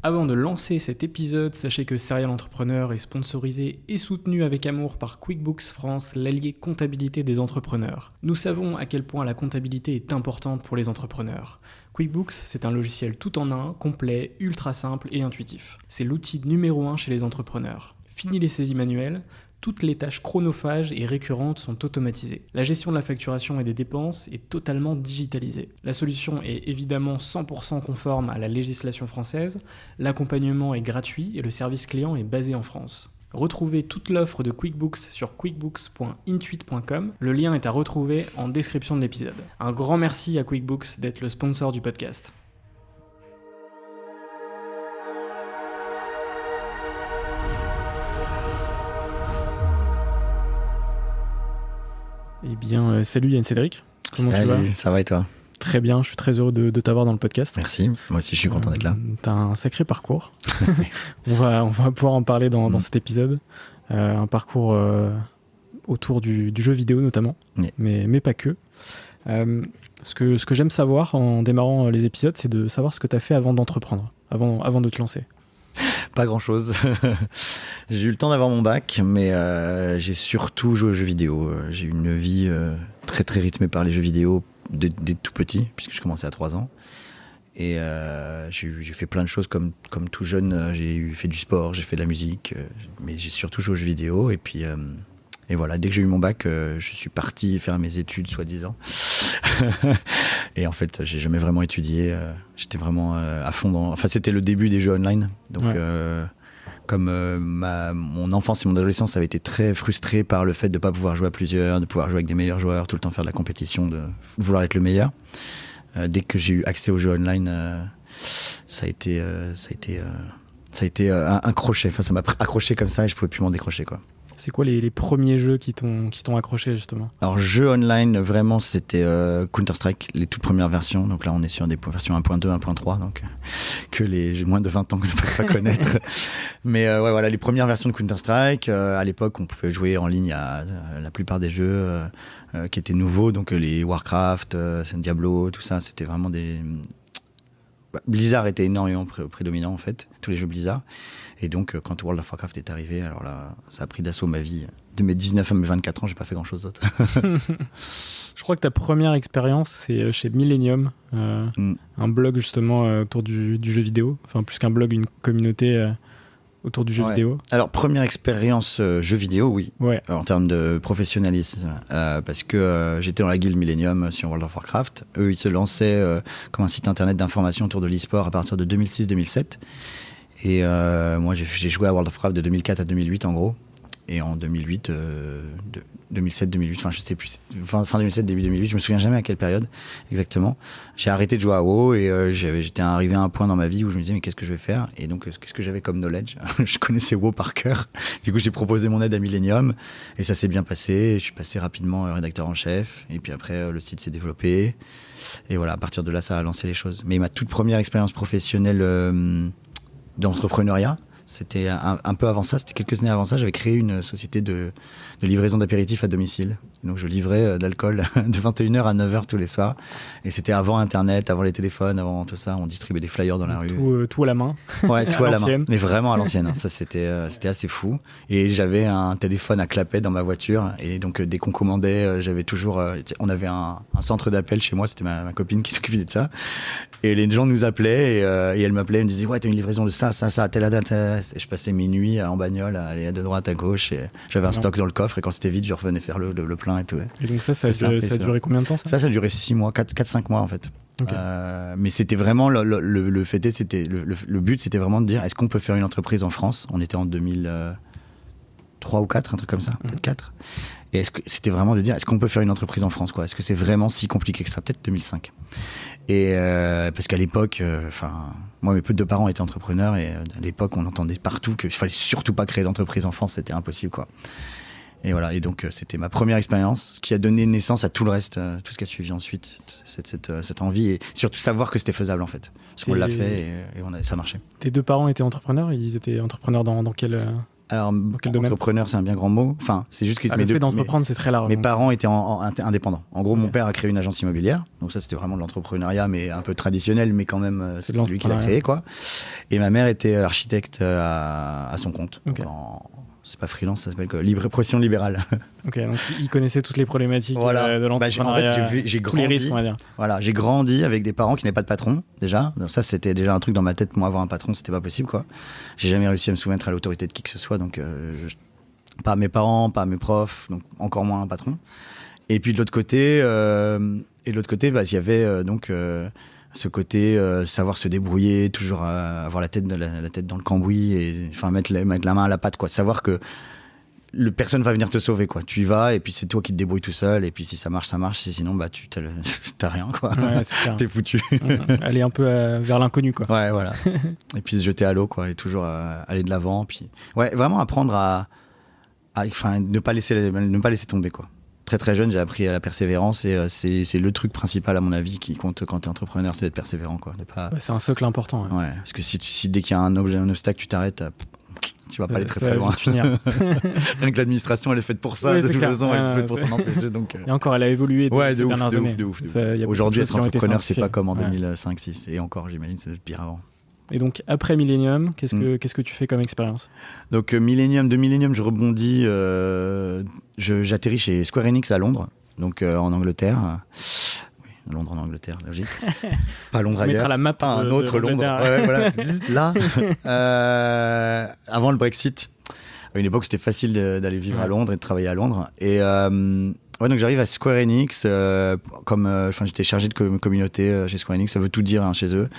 Avant de lancer cet épisode, sachez que Serial Entrepreneur est sponsorisé et soutenu avec amour par QuickBooks France, l'allié comptabilité des entrepreneurs. Nous savons à quel point la comptabilité est importante pour les entrepreneurs. QuickBooks, c'est un logiciel tout en un, complet, ultra simple et intuitif. C'est l'outil numéro 1 chez les entrepreneurs. Fini les saisies manuelles, toutes les tâches chronophages et récurrentes sont automatisées. La gestion de la facturation et des dépenses est totalement digitalisée. La solution est évidemment 100% conforme à la législation française, l'accompagnement est gratuit et le service client est basé en France. Retrouvez toute l'offre de QuickBooks sur quickbooks.intuit.com. Le lien est à retrouver en description de l'épisode. Un grand merci à QuickBooks d'être le sponsor du podcast. Eh bien, salut Yann Cédric. Comment tu vas ? Salut, ça va et toi ? Très bien, je suis très heureux de t'avoir dans le podcast. Merci, moi aussi je suis content d'être là. T'as un sacré parcours. on va pouvoir en parler dans cet épisode. Un parcours autour du jeu vidéo notamment, mais pas que. Ce que j'aime savoir en démarrant les épisodes, c'est de savoir ce que tu as fait avant d'entreprendre, avant de te lancer. Pas grand chose. J'ai eu le temps d'avoir mon bac, mais j'ai surtout joué aux jeux vidéo. J'ai eu une vie très très rythmée par les jeux vidéo dès tout petit, puisque je commençais à 3 ans. Et j'ai fait plein de choses comme tout jeune. J'ai fait du sport, j'ai fait de la musique, mais j'ai surtout joué aux jeux vidéo. Et puis et voilà, dès que j'ai eu mon bac, je suis parti faire mes études, soi-disant. Et en fait, j'ai jamais vraiment étudié. J'étais vraiment à fond dans... Enfin, c'était le début des jeux online. Donc, comme mon enfance et mon adolescence avaient été très frustrés par le fait de ne pas pouvoir jouer à plusieurs, de pouvoir jouer avec des meilleurs joueurs, tout le temps faire de la compétition, de vouloir être le meilleur. Dès que j'ai eu accès aux jeux online, ça a été un crochet. Enfin, ça m'a accroché comme ça et je ne pouvais plus m'en décrocher, quoi. C'est quoi les premiers jeux qui t'ont accroché justement ? Alors jeux online, vraiment c'était Counter-Strike, les toutes premières versions. Donc là on est sur des versions 1.2, 1.3, donc que les moins de 20 ans que je ne peux pas connaître. Mais voilà, les premières versions de Counter-Strike. À l'époque on pouvait jouer en ligne à la plupart des jeux qui étaient nouveaux, donc les Warcraft, Diablo, tout ça, c'était vraiment des... Blizzard était énormément prédominant en fait, tous les jeux Blizzard. Et donc, quand World of Warcraft est arrivé, alors là, ça a pris d'assaut ma vie. De mes 19 à mes 24 ans, j'ai pas fait grand-chose d'autre. Je crois que ta première expérience, c'est chez Millennium, un blog justement autour du jeu vidéo. Enfin, plus qu'un blog, une communauté autour du jeu vidéo. Alors, première expérience jeu vidéo, oui. Ouais. En termes de professionnalisme. Parce que j'étais dans la guilde Millennium sur World of Warcraft. Eux, ils se lançaient comme un site internet d'information autour de l'e-sport à partir de 2006-2007. Et moi, j'ai joué à World of Warcraft de 2004 à 2008, en gros. Et en 2008, 2007-2008, enfin, je sais plus, fin 2007, début 2008, je me souviens jamais à quelle période exactement. J'ai arrêté de jouer à WoW et j'étais arrivé à un point dans ma vie où je me disais, mais qu'est-ce que je vais faire ? Et donc, qu'est-ce que j'avais comme knowledge ? Je connaissais WoW par cœur. Du coup, j'ai proposé mon aide à Millennium et ça s'est bien passé. Je suis passé rapidement rédacteur en chef. Et puis après, le site s'est développé. Et voilà, à partir de là, ça a lancé les choses. Mais ma toute première expérience professionnelle d'entrepreneuriat, c'était un peu avant ça, c'était quelques années avant ça, j'avais créé une société de livraison d'apéritifs à domicile. Donc je livrais de l'alcool de 21h à 9h tous les soirs. Et c'était avant Internet, avant les téléphones, avant tout ça. On distribuait des flyers dans la rue. Tout à la main. Ouais, tout à la main. Mais vraiment à l'ancienne. Ça, c'était assez fou. Et j'avais un téléphone à clapet dans ma voiture. Et donc, dès qu'on commandait, j'avais toujours... on avait un centre d'appel chez moi. C'était ma copine qui s'occupait de ça. Et les gens nous appelaient et elle m'appelait. Elle me disait, ouais, t'as une livraison de ça, à telle date. Et je passais mes nuits en bagnole à aller de droite à gauche. Et j'avais un stock dans le coffre. Et quand c'était vide, je revenais faire le plein et tout. Ouais. Et donc ça a duré combien de temps ça ? Ça a duré 6 mois, 4-5 mois en fait. Okay. Mais c'était vraiment le but, c'était vraiment de dire est-ce qu'on peut faire une entreprise en France ? On était en 2003 ou 4, un truc comme ça, peut-être 4. Et c'était vraiment de dire est-ce qu'on peut faire une entreprise en France, quoi ? Est-ce que c'est vraiment si compliqué que ça ? Peut-être 2005. Et parce qu'à l'époque, moi mes deux parents étaient entrepreneurs et à l'époque on entendait partout qu'il fallait surtout pas créer d'entreprise en France, c'était impossible, quoi. Et voilà, et donc c'était ma première expérience qui a donné naissance à tout le reste, tout ce qui a suivi ensuite, cette envie et surtout savoir que c'était faisable en fait. Parce qu'on l'a fait et ça marchait. Tes deux parents étaient entrepreneurs, ils étaient entrepreneurs dans quel Alors, quel domaine ? entrepreneur, c'est un bien grand mot. Enfin, c'est juste que le fait d'entreprendre, c'est très large. Mes parents étaient indépendants. En gros, mon père a créé une agence immobilière. Donc ça, c'était vraiment de l'entrepreneuriat, mais un peu traditionnel, mais quand même, c'est lui qui l'a créé, quoi. Et ma mère était architecte à son compte. Okay. C'est pas freelance, ça s'appelle quoi, profession libérale. Ok, donc il connaissait toutes les problématiques voilà. de l'entrepreneuriat, En fait, j'ai grandi, les risques, on va dire. Voilà, j'ai grandi avec des parents qui n'avaient pas de patron, déjà. Donc ça, c'était déjà un truc dans ma tête. Moi, avoir un patron, c'était pas possible, quoi. J'ai jamais réussi à me soumettre à l'autorité de qui que ce soit, donc pas mes parents, pas mes profs, donc encore moins un patron. Et puis de l'autre côté, il y avait ce côté savoir se débrouiller, toujours avoir la tête dans le cambouis, et enfin mettre la main à la pâte, quoi. Savoir que personne va venir te sauver, quoi. Tu y vas et puis c'est toi qui te débrouilles tout seul, et puis si ça marche, sinon bah t'as rien, quoi. Ouais, c'est clair. T'es foutu. Aller un peu vers l'inconnu, quoi. Ouais, voilà. Et puis se jeter à l'eau, quoi, et toujours aller de l'avant, puis ouais, vraiment apprendre à ne pas laisser tomber, quoi. Très très jeune, j'ai appris à la persévérance, et c'est le truc principal, à mon avis, qui compte quand t'es entrepreneur, c'est d'être persévérant, quoi. C'est un socle important. Ouais, parce que si dès qu'il y a un obstacle, tu t'arrêtes, tu vas pas aller très très loin. Rien que l'administration, elle est faite pour ça, de toute façon, elle est faite pour t'en empêcher. Donc, Et encore, elle a évolué ces dernières années. De ouf. Aujourd'hui, être entrepreneur, c'est pas comme en 2005-6, et encore, j'imagine, c'est pire avant. Et donc, après Millennium, qu'est-ce que tu fais comme expérience ? Donc, de Millennium, je rebondis. J'atterris chez Square Enix à Londres, donc en Angleterre. Oui, Londres en Angleterre, logique. Pas Londres ailleurs. On mettra la map. Pas un autre Londres. Ouais, voilà, là. Avant le Brexit, à une époque, c'était facile d'aller vivre à Londres et de travailler à Londres. Et donc j'arrive à Square Enix, j'étais chargé de communauté chez Square Enix, ça veut tout dire, chez eux.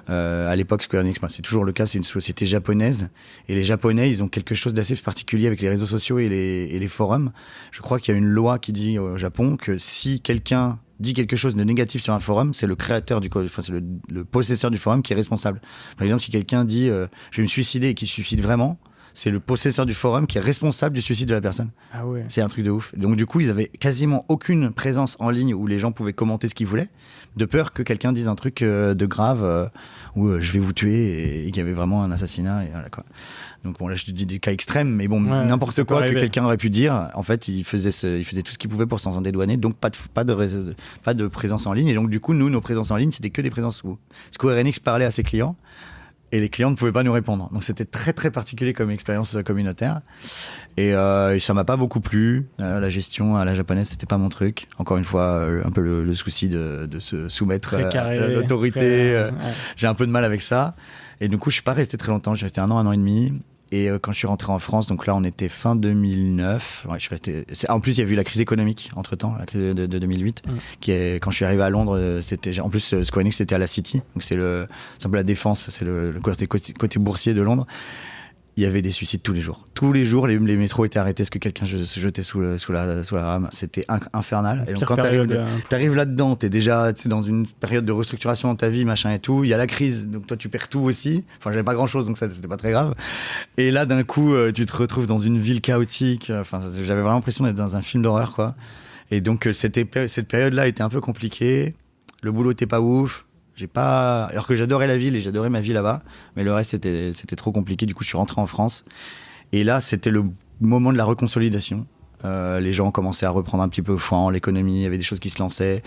À l'époque, Square Enix, c'est toujours le cas, c'est une société japonaise, et les Japonais, ils ont quelque chose d'assez particulier avec les réseaux sociaux et les forums. Je crois qu'il y a une loi qui dit au Japon que si quelqu'un dit quelque chose de négatif sur un forum, c'est le créateur du code, c'est le possesseur du forum qui est responsable. Par exemple, si quelqu'un dit je vais me suicider et qu'il se suicide vraiment, c'est le possesseur du forum qui est responsable du suicide de la personne. Ah ouais. C'est un truc de ouf. Donc du coup, ils avaient quasiment aucune présence en ligne où les gens pouvaient commenter ce qu'ils voulaient, de peur que quelqu'un dise un truc de grave où je vais vous tuer, et qu'il y avait vraiment un assassinat, et voilà, quoi. Donc bon, là je te dis des cas extrêmes, mais bon, n'importe quoi que quelqu'un aurait pu dire, en fait, il faisait tout ce qu'il pouvait pour s'en dédouaner, donc pas de présence en ligne. Et donc du coup, nos présences en ligne, c'était que des présences où Square Enix parlait à ses clients, et les clients ne pouvaient pas nous répondre. Donc c'était très très particulier comme expérience communautaire, et ça m'a pas beaucoup plu. La gestion à la japonaise, c'était pas mon truc. Encore une fois, un peu le souci de se soumettre à l'autorité. J'ai un peu de mal avec ça, et du coup je suis pas resté très longtemps. J'ai resté un an et demi. Et quand je suis rentré en France, donc là on était fin 2009. Ouais, en plus il y a eu la crise économique entre temps, la crise de 2008, quand je suis arrivé à Londres, en plus Square Enix c'était à la City, donc c'est un peu la défense, c'est le côté boursier de Londres. Il y avait des suicides tous les jours. Tous les jours, les métros étaient arrêtés parce que quelqu'un se jetait sous la rame. C'était infernal. Et donc, quand t'arrives là-dedans, t'es déjà dans une période de restructuration dans ta vie, machin et tout. Il y a la crise, donc toi, tu perds tout aussi. Enfin, j'avais pas grand-chose, donc ça, c'était pas très grave. Et là, d'un coup, tu te retrouves dans une ville chaotique. Enfin, j'avais vraiment l'impression d'être dans un film d'horreur, quoi. Et donc, cette période-là était un peu compliquée. Le boulot était pas ouf. Alors que j'adorais la ville et j'adorais ma vie là-bas, mais le reste c'était trop compliqué. Du coup, je suis rentré en France, et là, c'était le moment de la reconsolidation. Les gens commençaient à reprendre un petit peu au fond, l'économie, il y avait des choses qui se lançaient,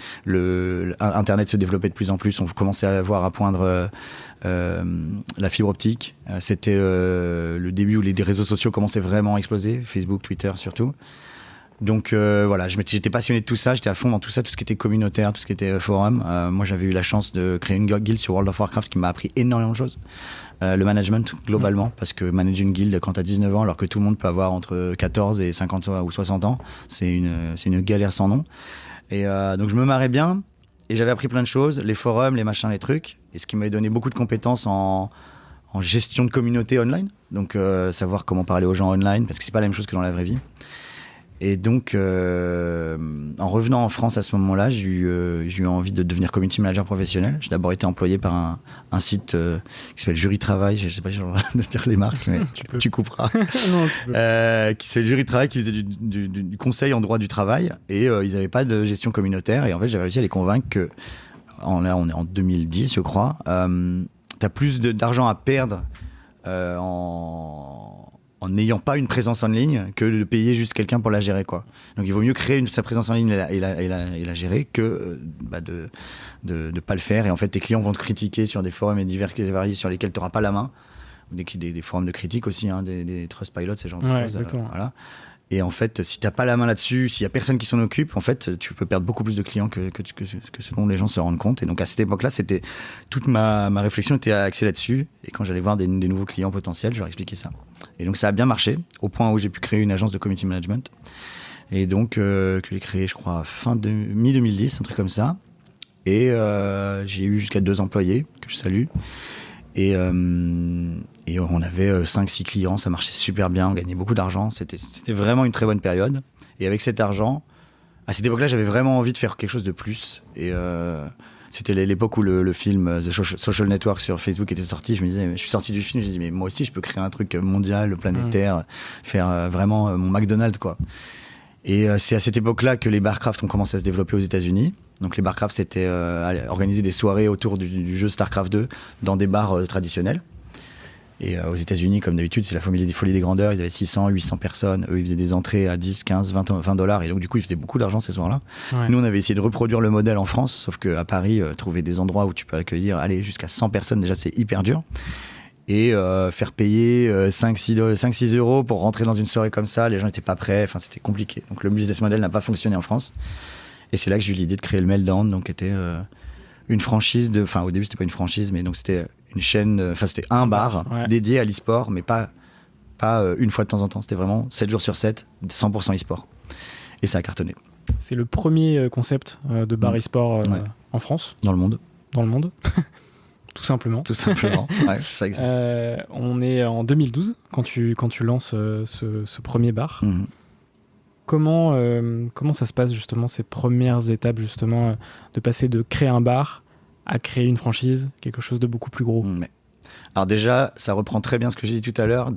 Internet se développait de plus en plus, on commençait à poindre la fibre optique. C'était le début où les réseaux sociaux commençaient vraiment à exploser, Facebook, Twitter surtout. Donc voilà, j'étais passionné de tout ça, j'étais à fond dans tout ça, tout ce qui était communautaire, tout ce qui était forum. Moi, j'avais eu la chance de créer une guilde sur World of Warcraft qui m'a appris énormément de choses. Le management, globalement, parce que manager une guilde quand t'as 19 ans, alors que tout le monde peut avoir entre 14 et 50 ou 60 ans, c'est une galère sans nom. Et donc je me marrais bien, et j'avais appris plein de choses, les forums, les machins, les trucs, et ce qui m'avait donné beaucoup de compétences en gestion de communauté online, donc savoir comment parler aux gens online, parce que c'est pas la même chose que dans la vraie vie. Et donc, en revenant en France à ce moment-là, j'ai eu envie de devenir community manager professionnel. J'ai d'abord été employé par un site qui s'appelle Jury Travail. Je ne sais pas si j'ai le droit de dire les marques, mais tu couperas. Non, tu peux. Qui c'est Jury Travail, qui faisait du conseil en droit du travail. Et ils n'avaient pas de gestion communautaire. Et en fait, j'avais réussi à les convaincre que, là, on est en 2010, je crois, tu as plus d'argent à perdre en n'ayant pas une présence en ligne que de payer juste quelqu'un pour la gérer, quoi. Donc il vaut mieux créer sa présence en ligne et la gérer que de pas le faire. Et en fait, tes clients vont te critiquer sur des forums et divers et variés sur lesquels tu n'auras pas la main. Des forums de critique aussi, hein, des Trustpilot, ces genres de choses. Voilà. Et en fait, si tu n'as pas la main là-dessus, s'il n'y a personne qui s'en occupe, en fait, tu peux perdre beaucoup plus de clients que ce dont les gens se rendent compte. Et donc à cette époque-là, toute ma réflexion était axée là-dessus. Et quand j'allais voir des nouveaux clients potentiels, je leur expliquais ça. Et donc ça a bien marché, au point où j'ai pu créer une agence de community management. Et donc que j'ai créé, je crois, mi-2010, un truc comme ça. Et j'ai eu jusqu'à 2 employés, que je salue. Et on avait 5-6 clients, ça marchait super bien, on gagnait beaucoup d'argent, c'était vraiment une très bonne période. Et avec cet argent, à cette époque-là, j'avais vraiment envie de faire quelque chose de plus. Et c'était l'époque où le film The Social Network sur Facebook était sorti. Je me disais, je suis sorti du film, je me disais, mais moi aussi, je peux créer un truc mondial, planétaire, faire vraiment mon McDonald's, quoi. Et c'est à cette époque-là que les Barcraft ont commencé à se développer aux États-Unis. Donc les Barcraft, c'était organiser des soirées autour du jeu StarCraft 2 dans des bars traditionnels. Et aux États-Unis, comme d'habitude, c'est la folie des grandeurs. Ils avaient 600, 800 personnes. Eux, ils faisaient des entrées à 10, 15, 20 dollars. Et donc, du coup, ils faisaient beaucoup d'argent ces soirs-là. Ouais. Nous, on avait essayé de reproduire le modèle en France. Sauf qu'à Paris, trouver des endroits où tu peux accueillir jusqu'à 100 personnes, déjà, c'est hyper dur. Et faire payer 5-6 euros pour rentrer dans une soirée comme ça, les gens n'étaient pas prêts. Enfin, c'était compliqué. Donc, le business model n'a pas fonctionné en France. Et c'est là que j'ai eu l'idée de créer le Meltdown, donc qui était une franchise au début, c'était pas une franchise, mais donc c'était une chaîne, c'était un bar dédié à l'e-sport, mais pas une fois de temps en temps. C'était vraiment 7 jours sur 7, 100% e-sport. Et ça a cartonné. C'est le premier concept de bar e-sport en France. Dans le monde. Tout simplement. Tout simplement, ça existe. On est en 2012 quand tu lances ce premier bar. Mm-hmm. Comment ça se passe justement, ces premières étapes justement, de passer de créer un bar à créer une franchise, quelque chose de beaucoup plus gros? Alors déjà, ça reprend très bien ce que j'ai dit tout à l'heure,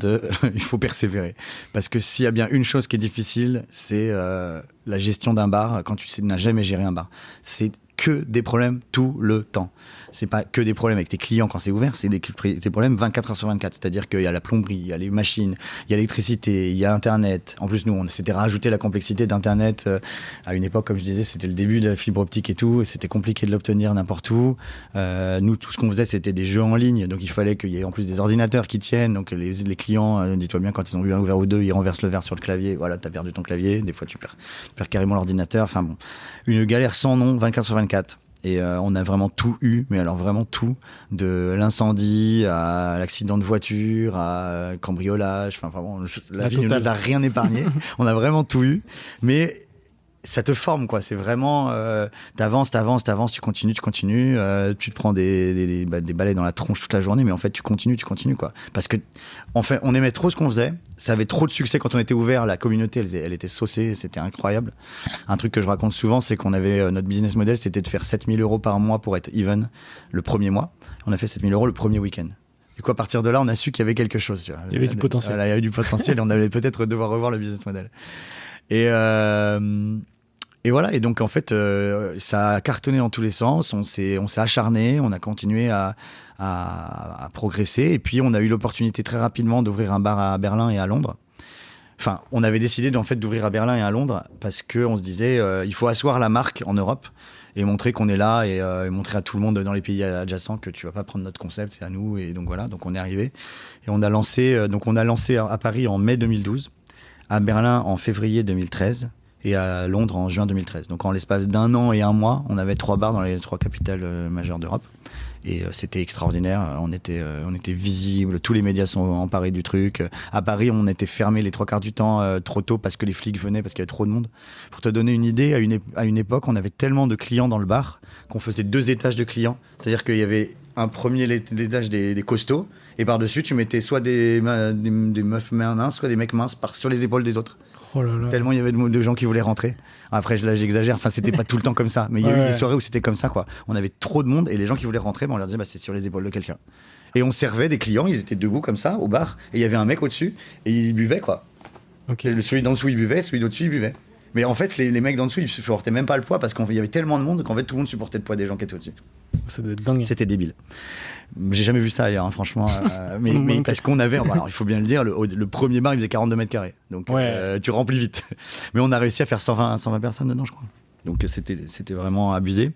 il faut persévérer. Parce que s'il y a bien une chose qui est difficile, c'est la gestion d'un bar quand tu n'as jamais géré un bar. C'est que des problèmes tout le temps. C'est pas que des problèmes avec tes clients quand c'est ouvert, c'est des problèmes 24 heures sur 24. C'est-à-dire qu'il y a la plomberie, il y a les machines, il y a l'électricité, il y a Internet. En plus, nous, on s'était rajouté la complexité d'Internet à une époque, comme je disais, c'était le début de la fibre optique et tout, et c'était compliqué de l'obtenir n'importe où. Nous, tout ce qu'on faisait, c'était des jeux en ligne, donc il fallait qu'il y ait en plus des ordinateurs qui tiennent. Donc les clients, dis-toi bien, quand ils ont eu un ouvert ou deux, ils renversent le verre sur le clavier. Voilà, t'as perdu ton clavier. Des fois, tu perds carrément l'ordinateur. Enfin bon, une galère sans nom, 24 sur 24. Et on a vraiment tout eu, mais alors vraiment tout, de l'incendie à l'accident de voiture, à cambriolage, enfin vraiment, la vie ne nous a rien épargné. On a vraiment tout eu, mais ça te forme, quoi. C'est vraiment, t'avances, tu continues, tu te prends des balais dans la tronche toute la journée, mais en fait, tu continues, quoi. Parce que, en fait, on aimait trop ce qu'on faisait. Ça avait trop de succès quand on était ouvert. La communauté, elle était saucée, c'était incroyable. Un truc que je raconte souvent, c'est qu'on avait, notre business model, c'était de faire 7 000 € par mois pour être even le premier mois. On a fait 7 000 € le premier week-end. Du coup, à partir de là, on a su qu'il y avait quelque chose. Tu vois. Il y avait du potentiel. Voilà, il y avait du potentiel et on allait peut-être devoir revoir le business model. Et voilà, et donc en fait, ça a cartonné dans tous les sens, on s'est acharné, on a continué à progresser, et puis on a eu l'opportunité très rapidement d'ouvrir un bar à Berlin et à Londres. Enfin, on avait décidé d'ouvrir à Berlin et à Londres, parce qu'on se disait, il faut asseoir la marque en Europe, et montrer qu'on est là, et montrer à tout le monde dans les pays adjacents que tu vas pas prendre notre concept, c'est à nous, et donc voilà, donc on est arrivé. Et on a lancé à Paris en mai 2012, à Berlin en février 2013, et à Londres en juin 2013. Donc en l'espace d'1 an et 1 mois, on avait 3 bars dans les 3 capitales majeures d'Europe. Et c'était extraordinaire, on était visible, tous les médias sont emparés du truc. À Paris, on était fermé les 3 quarts du temps trop tôt parce que les flics venaient, parce qu'il y avait trop de monde. Pour te donner une idée, à une époque, on avait tellement de clients dans le bar qu'on faisait 2 étages de clients. C'est-à-dire qu'il y avait un premier étage des costauds, et par-dessus, tu mettais soit des meufs minces, soit des mecs minces sur les épaules des autres. Oh là là. Tellement il y avait de gens qui voulaient rentrer. Après, là, j'exagère. Enfin, c'était pas tout le temps comme ça. Mais il y a eu des soirées où c'était comme ça, quoi. On avait trop de monde et les gens qui voulaient rentrer, on leur disait, c'est sur les épaules de quelqu'un. Et on servait des clients, ils étaient debout comme ça, au bar, et il y avait un mec au-dessus, et il buvait, quoi. Okay. Celui d'en dessous, il buvait, celui d'au-dessus, il buvait. Mais en fait, les mecs d'en dessous, ils supportaient même pas le poids parce qu'il y avait tellement de monde qu'en fait, tout le monde supportait le poids des gens qui étaient au-dessus. Ça doit être dingue. C'était débile. J'ai jamais vu ça ailleurs, hein, franchement. Mais parce qu'on avait, alors il faut bien le dire, le premier bar il faisait 42 mètres carrés. Donc tu remplis vite. Mais on a réussi à faire 120 personnes dedans, je crois. Donc c'était vraiment abusé.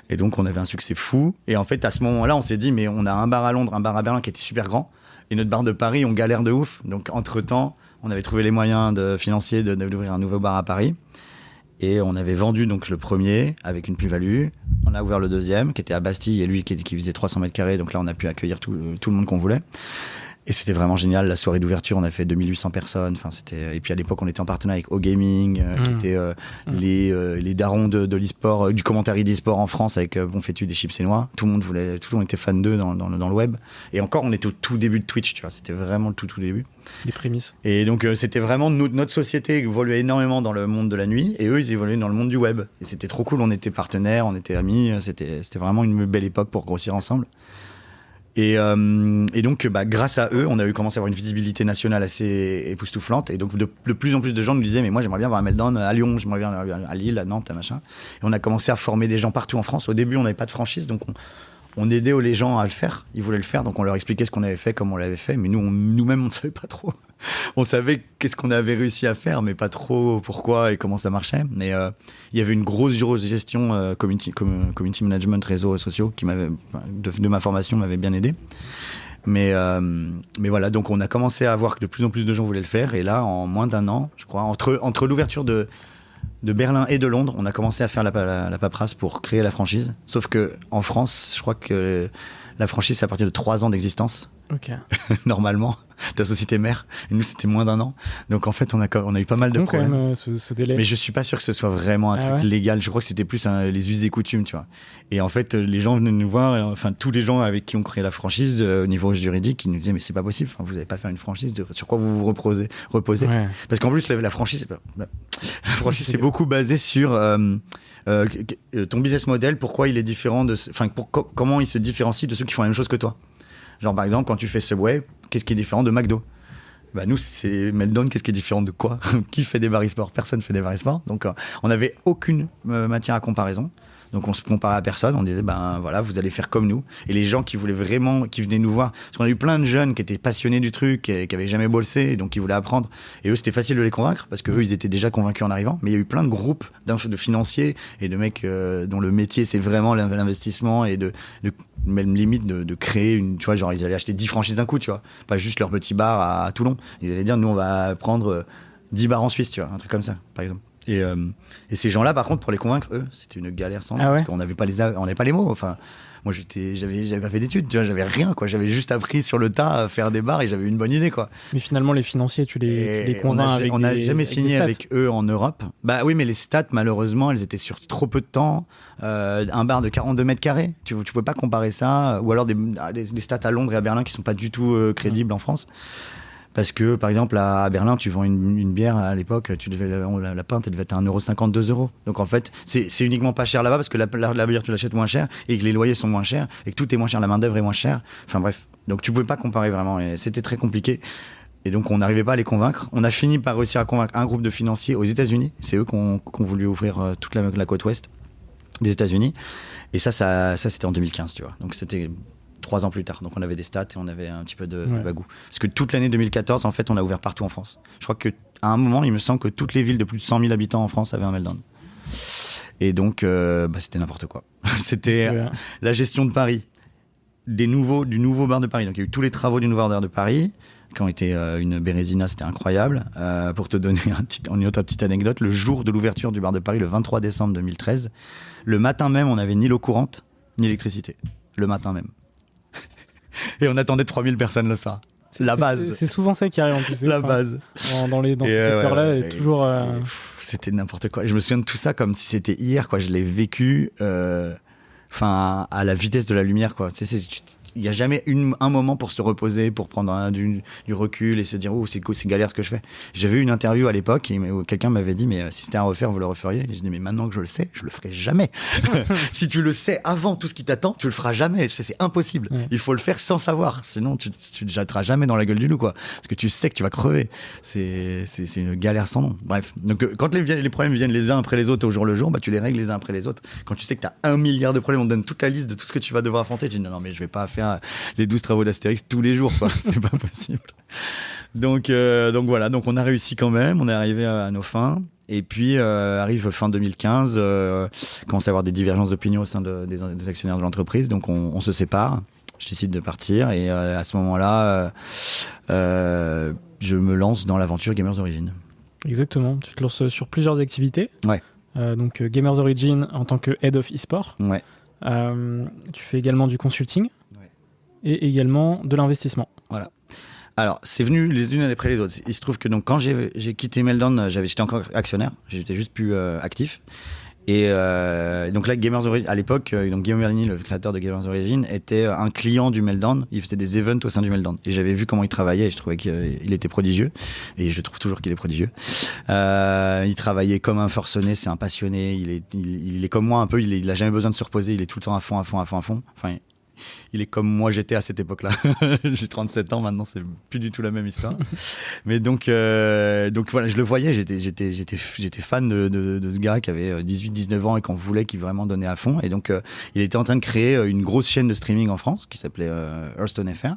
Et donc on avait un succès fou. Et en fait, à ce moment-là, on s'est dit, mais on a un bar à Londres, un bar à Berlin qui était super grand. Et notre bar de Paris, on galère de ouf. Donc entre-temps, on avait trouvé les moyens financiers d'ouvrir un nouveau bar à Paris. Et on avait vendu donc le premier avec une plus-value. On a ouvert le deuxième qui était à Bastille et lui qui faisait 300 mètres carrés. Donc là, on a pu accueillir tout le monde qu'on voulait. Et c'était vraiment génial. La soirée d'ouverture, on a fait 2800 personnes. Enfin, c'était... Et puis à l'époque, on était en partenariat avec O-Gaming, qui étaient les darons de l'e-sport, du commentaire d'e-sport en France avec Bonfétu des Chips et Noix. Tout le monde était fan d'eux dans le web. Et encore, on était au tout début de Twitch, tu vois. C'était vraiment le tout début. Les prémices. Et donc, c'était vraiment notre société évoluait énormément dans le monde de la nuit. Et eux, ils évoluaient dans le monde du web. Et c'était trop cool. On était partenaires, on était amis. C'était vraiment une belle époque pour grossir ensemble. Et donc, grâce à eux, on a commencé à avoir une visibilité nationale assez époustouflante. Et donc, de plus en plus de gens nous disaient, mais moi, j'aimerais bien avoir un Meltdown à Lyon, j'aimerais bien à Lille, à Nantes, à machin. Et on a commencé à former des gens partout en France. Au début, on n'avait pas de franchise, donc on aidait les gens à le faire. Ils voulaient le faire, donc on leur expliquait ce qu'on avait fait, comment on l'avait fait. Mais nous-mêmes, on ne savait pas trop. On savait qu'est-ce qu'on avait réussi à faire, mais pas trop pourquoi et comment ça marchait. Mais il y avait une grosse gestion community management, réseaux sociaux, qui m'avait, de ma formation, m'avait bien aidé. Mais voilà, donc on a commencé à voir que de plus en plus de gens voulaient le faire. Et là, en moins d'un an, je crois, entre l'ouverture de Berlin et de Londres, on a commencé à faire la paperasse pour créer la franchise. Sauf qu'en France, je crois que la franchise, c'est à partir de 3 ans d'existence. Ok. Normalement, ta société mère. Et nous, c'était moins d'1 an. Donc en fait, on a eu pas mal de problèmes. Quand même, ce délai. Mais je suis pas sûr que ce soit vraiment un truc légal. Je crois que c'était plus les us et coutumes, tu vois. Et en fait, les gens venaient nous voir, enfin tous les gens avec qui on créait la franchise au niveau juridique, ils nous disaient mais c'est pas possible. Enfin, vous n'allez pas faire une franchise sur quoi vous vous reposez. Ouais. Parce qu'en plus, la franchise, c'est beaucoup basé sur ton business model. Pourquoi il est différent comment il se différencie de ceux qui font la même chose que toi. Genre, par exemple, quand tu fais Subway, qu'est-ce qui est différent de McDo ? Nous, c'est Meltdown, qu'est-ce qui est différent de quoi ? Qui fait des bars e-sport ? Personne fait des bars e-sport. Donc, on n'avait aucune matière à comparaison. Donc, on se comparait à personne. On disait, voilà, vous allez faire comme nous. Et les gens qui venaient nous voir, parce qu'on a eu plein de jeunes qui étaient passionnés du truc, qui n'avaient jamais bossé, et donc qui voulaient apprendre. Et eux, c'était facile de les convaincre, parce qu'eux, ils étaient déjà convaincus en arrivant. Mais il y a eu plein de groupes de financiers et de mecs dont le métier, c'est vraiment l'investissement et même limite de créer tu vois, genre, ils allaient acheter 10 franchises d'un coup, tu vois. Pas juste leur petit bar à Toulon. Ils allaient dire, nous, on va prendre 10 bars en Suisse, tu vois, un truc comme ça, par exemple. Et ces gens-là, par contre, pour les convaincre, eux, c'était une galère sans nom, parce qu'on n'avait pas les mots. Enfin, moi, j'avais pas fait d'études, tu vois, j'avais rien, quoi. J'avais juste appris sur le tas à faire des bars et j'avais une bonne idée, quoi. Mais finalement, les financiers, tu les convaincs on n'a jamais signé avec eux en Europe. Bah oui, mais les stats, malheureusement, elles étaient sur trop peu de temps. Un bar de 42 mètres carrés, tu pouvais pas comparer ça. Ou alors des stats à Londres et à Berlin qui sont pas du tout crédibles en France. Parce que, par exemple, à Berlin, tu vends une bière à l'époque, la pinte, elle devait être à 1,50 €, 2 €. Donc en fait, c'est uniquement pas cher là-bas parce que la bière, tu l'achètes moins cher et que les loyers sont moins chers et que tout est moins cher, la main-d'œuvre est moins chère. Enfin bref, donc tu pouvais pas comparer vraiment et c'était très compliqué. Et donc on n'arrivait pas à les convaincre. On a fini par réussir à convaincre un groupe de financiers aux États-Unis. C'est eux qui ont voulu ouvrir toute la côte ouest des États-Unis. Et ça c'était en 2015, tu vois. Donc c'était 3 ans plus tard. Donc on avait des stats et on avait un petit peu de bagou. Parce que toute l'année 2014, en fait, on a ouvert partout en France. Je crois qu'à un moment, il me semble que toutes les villes de plus de 100 000 habitants en France avaient un Meltdown. Et donc, c'était n'importe quoi. C'était la gestion de Paris, du nouveau bar de Paris. Donc il y a eu tous les travaux du nouveau bar de Paris, qui ont été une bérésina, c'était incroyable. Pour te donner une autre petite anecdote, le jour de l'ouverture du bar de Paris, le 23 décembre 2013, le matin même, on n'avait ni l'eau courante, ni l'électricité. Le matin même. Et on attendait 3000 personnes le soir. La base. C'est souvent ça qui arrive en plus. La base. Dans ces secteurs-là, et toujours. C'était n'importe quoi. Et je me souviens de tout ça comme si c'était hier, quoi. Je l'ai vécu à la vitesse de la lumière, quoi. Tu sais, il n'y a jamais un moment pour se reposer, pour prendre du recul et se dire oh c'est galère ce que je fais. J'avais eu une interview à l'époque où quelqu'un m'avait dit mais si c'était à refaire vous le referiez. Et je dis mais maintenant que je le sais, je le ferai jamais. Si tu le sais avant tout ce qui t'attend, tu le feras jamais. C'est impossible. Ouais. Il faut le faire sans savoir, sinon tu te jetteras jamais dans la gueule du loup quoi. Parce que tu sais que tu vas crever. C'est une galère sans nom. Bref, donc quand les problèmes viennent les uns après les autres au jour le jour, bah tu les règles les uns après les autres. Quand tu sais que tu as 1 milliard de problèmes, on te donne toute la liste de tout ce que tu vas devoir affronter, tu dis non mais je vais pas faire les 12 travaux d'Astérix tous les jours quoi. C'est pas possible. Donc voilà, donc on a réussi quand même, on est arrivé à nos fins. Et puis arrive fin 2015, commence à avoir des divergences d'opinion au sein des actionnaires de l'entreprise, donc on se sépare. Je décide de partir et à ce moment-là, je me lance dans l'aventure Gamers Origin. Exactement, tu te lances sur plusieurs activités. Ouais. Donc Gamers Origin en tant que Head of e-sport. Ouais. Tu fais également du consulting et également de l'investissement. Voilà. Alors, c'est venu les unes après les autres. Il se trouve que donc, quand j'ai quitté Meltdown, j'étais encore actionnaire, j'étais juste plus actif. Et donc là, Gamers Origin, à l'époque, donc Guillaume Merlini, le créateur de Gamers Origin, était un client du Meltdown. Il faisait des events au sein du Meltdown. Et j'avais vu comment il travaillait et je trouvais qu'il était prodigieux. Et je trouve toujours qu'il est prodigieux. Il travaillait comme un forcené, c'est un passionné. Il est comme moi un peu, il a jamais besoin de se reposer. Il est tout le temps à fond. Enfin, il est comme moi j'étais à cette époque-là. J'ai 37 ans maintenant, c'est plus du tout la même histoire. Mais donc voilà, je le voyais, j'étais fan de ce gars qui avait 18-19 ans et qu'on voulait, qui vraiment donnait à fond. Et donc il était en train de créer une grosse chaîne de streaming en France qui s'appelait Hearthstone FR.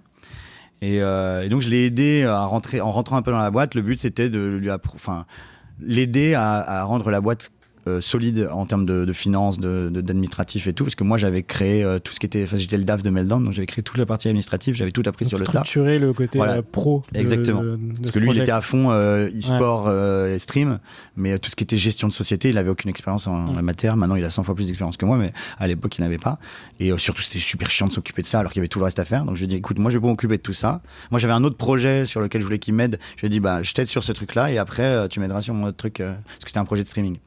Et donc je l'ai aidé en rentrant un peu dans la boîte. Le but c'était de l'aider à rendre la boîte solide en termes de finances, d'administratif et tout, parce que moi j'avais créé tout ce qui était, j'étais le DAF de Meltdown, donc j'avais créé toute la partie administrative, j'avais tout appris donc sur le tas. Structurer le côté pro. Exactement. Parce que lui il était à fond e-sport et stream, mais tout ce qui était gestion de société, il avait aucune expérience en la matière. Maintenant il a 100 fois plus d'expérience que moi, mais à l'époque il n'avait pas. Et surtout c'était super chiant de s'occuper de ça alors qu'il y avait tout le reste à faire. Donc je lui ai dit écoute, moi je vais pas m'occuper de tout ça. Moi j'avais un autre projet sur lequel je voulais qu'il m'aide. Je lui ai dit je t'aide sur ce truc là et après tu m'aideras sur mon autre truc parce que c'était un projet de streaming.